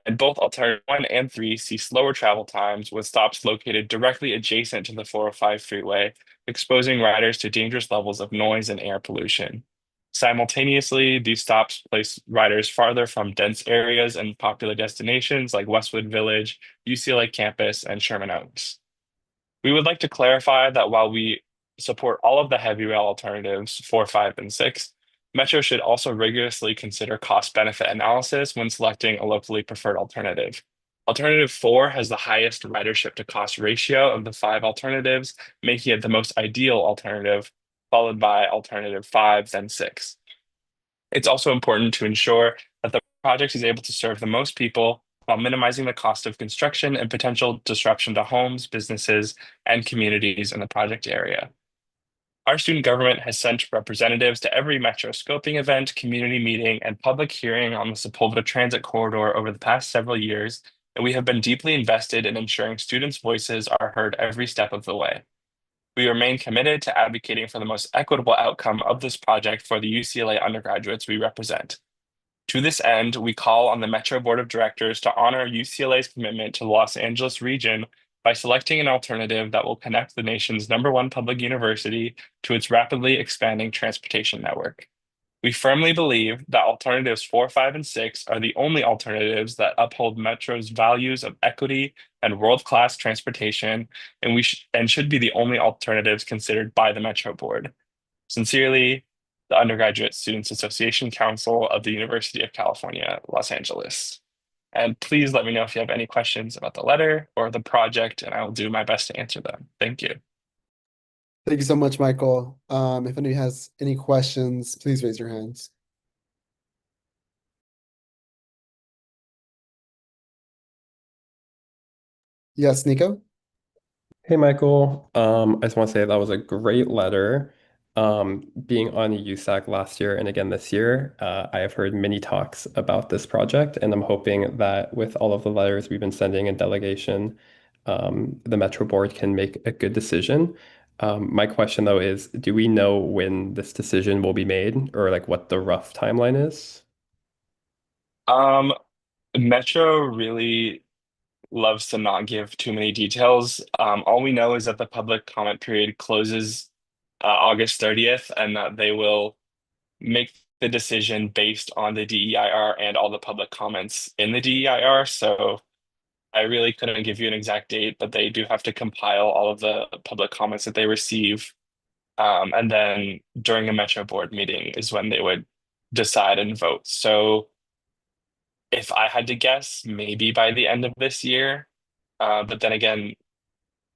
[SPEAKER 6] And both alternative 1 and 3 see slower travel times with stops located directly adjacent to the 405 freeway, exposing riders to dangerous levels of noise and air pollution. Simultaneously, these stops place riders farther from dense areas and popular destinations like Westwood Village, UCLA campus, and Sherman Oaks. We would like to clarify that while we support all of the heavy rail alternatives 4, 5, and 6, Metro should also rigorously consider cost-benefit analysis when selecting a locally preferred alternative. Alternative 4 has the highest ridership to cost ratio of the 5 alternatives, making it the most ideal alternative, followed by alternative 5, then 6. It's also important to ensure that the project is able to serve the most people while minimizing the cost of construction and potential disruption to homes, businesses, and communities in the project area. Our student government has sent representatives to every Metro scoping event, community meeting, and public hearing on the Sepulveda Transit Corridor over the past several years, and we have been deeply invested in ensuring students' voices are heard every step of the way. We remain committed to advocating for the most equitable outcome of this project for the UCLA undergraduates we represent. To this end, we call on the Metro Board of Directors to honor UCLA's commitment to the Los Angeles region by selecting an alternative that will connect the nation's #1 public university to its rapidly expanding transportation network. We firmly believe that alternatives 4, 5, and 6 are the only alternatives that uphold Metro's values of equity and world-class transportation, and should be the only alternatives considered by the Metro Board. Sincerely, the Undergraduate Students Association Council of the University of California, Los Angeles. And please let me know if you have any questions about the letter or the project, and I will do my best to answer them. Thank you.
[SPEAKER 1] Thank you so much, Michael. If anybody has any questions, please raise your hands. Yes, Nico?
[SPEAKER 5] Hey, Michael. I just want to say that was a great letter. Being on the USAC last year and again this year, I have heard many talks about this project, and I'm hoping that with all of the letters we've been sending in delegation, the Metro Board can make a good decision. My question though is, do we know when this decision will be made, or like what the rough timeline is?
[SPEAKER 6] Metro really loves to not give too many details. All we know is that the public comment period closes August 30th, and that they will make the decision based on the DEIR and all the public comments in the DEIR. So I really couldn't give you an exact date, but they do have to compile all of the public comments that they receive. And then during a Metro Board meeting is when they would decide and vote. So if I had to guess, maybe by the end of this year. But then again,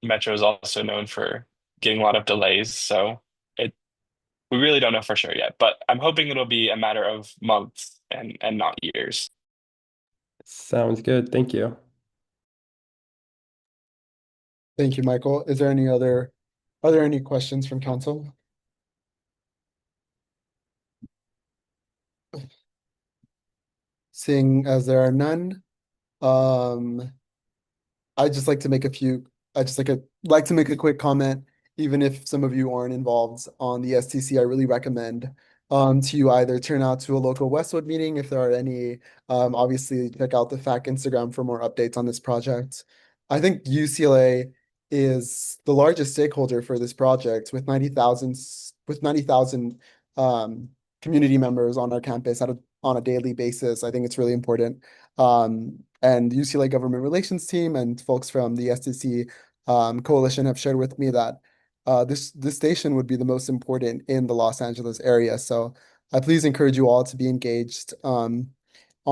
[SPEAKER 6] Metro is also known for getting a lot of delays. So we really don't know for sure yet, but I'm hoping it'll be a matter of months and not years.
[SPEAKER 5] Sounds good. Thank you.
[SPEAKER 1] Thank you, Michael. Are there any questions from council? Seeing as there are none, I'd just like to make a few, I just like to make a quick comment. Even if some of you aren't involved on the STC, I really recommend to you either turn out to a local Westwood meeting if there are any. Obviously check out the FAC Instagram for more updates on this project. I think UCLA is the largest stakeholder for this project with 90,000 community members on our campus on a daily basis. I think it's really important. And UCLA government relations team and folks from the STC coalition have shared with me that this station would be the most important in the Los Angeles area. So I please encourage you all to be engaged on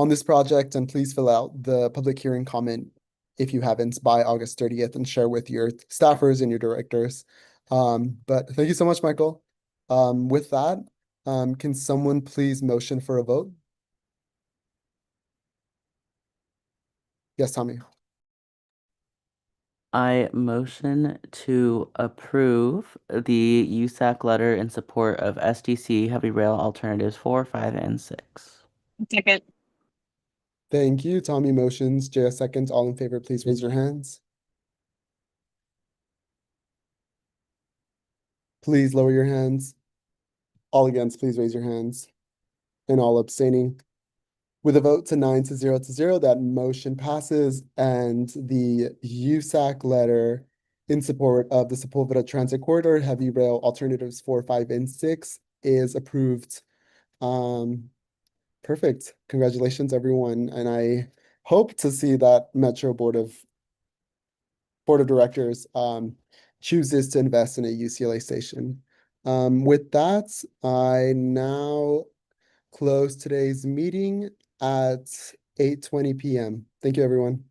[SPEAKER 1] this project, and please fill out the public hearing comment if you haven't by August 30th and share with your staffers and your directors. But thank you so much, Michael. With that, can someone please motion for a vote? Yes, Tommy.
[SPEAKER 2] I motion to approve the USAC letter in support of SDC Heavy Rail Alternatives 4, 5, and 6.
[SPEAKER 18] Second.
[SPEAKER 1] Thank you. Tommy motions, JS seconds. All in favor, please raise your hands. Please lower your hands. All against, please raise your hands. And all abstaining. With a vote to 9-0, that motion passes, and the USAC letter in support of the Sepulveda Transit Corridor Heavy Rail Alternatives 4, 5, and 6 is approved. Perfect. Congratulations, everyone. And I hope to see that Metro Board of Directors chooses to invest in a UCLA station. With that, I now close today's meeting at 8:20 p.m. Thank you, everyone.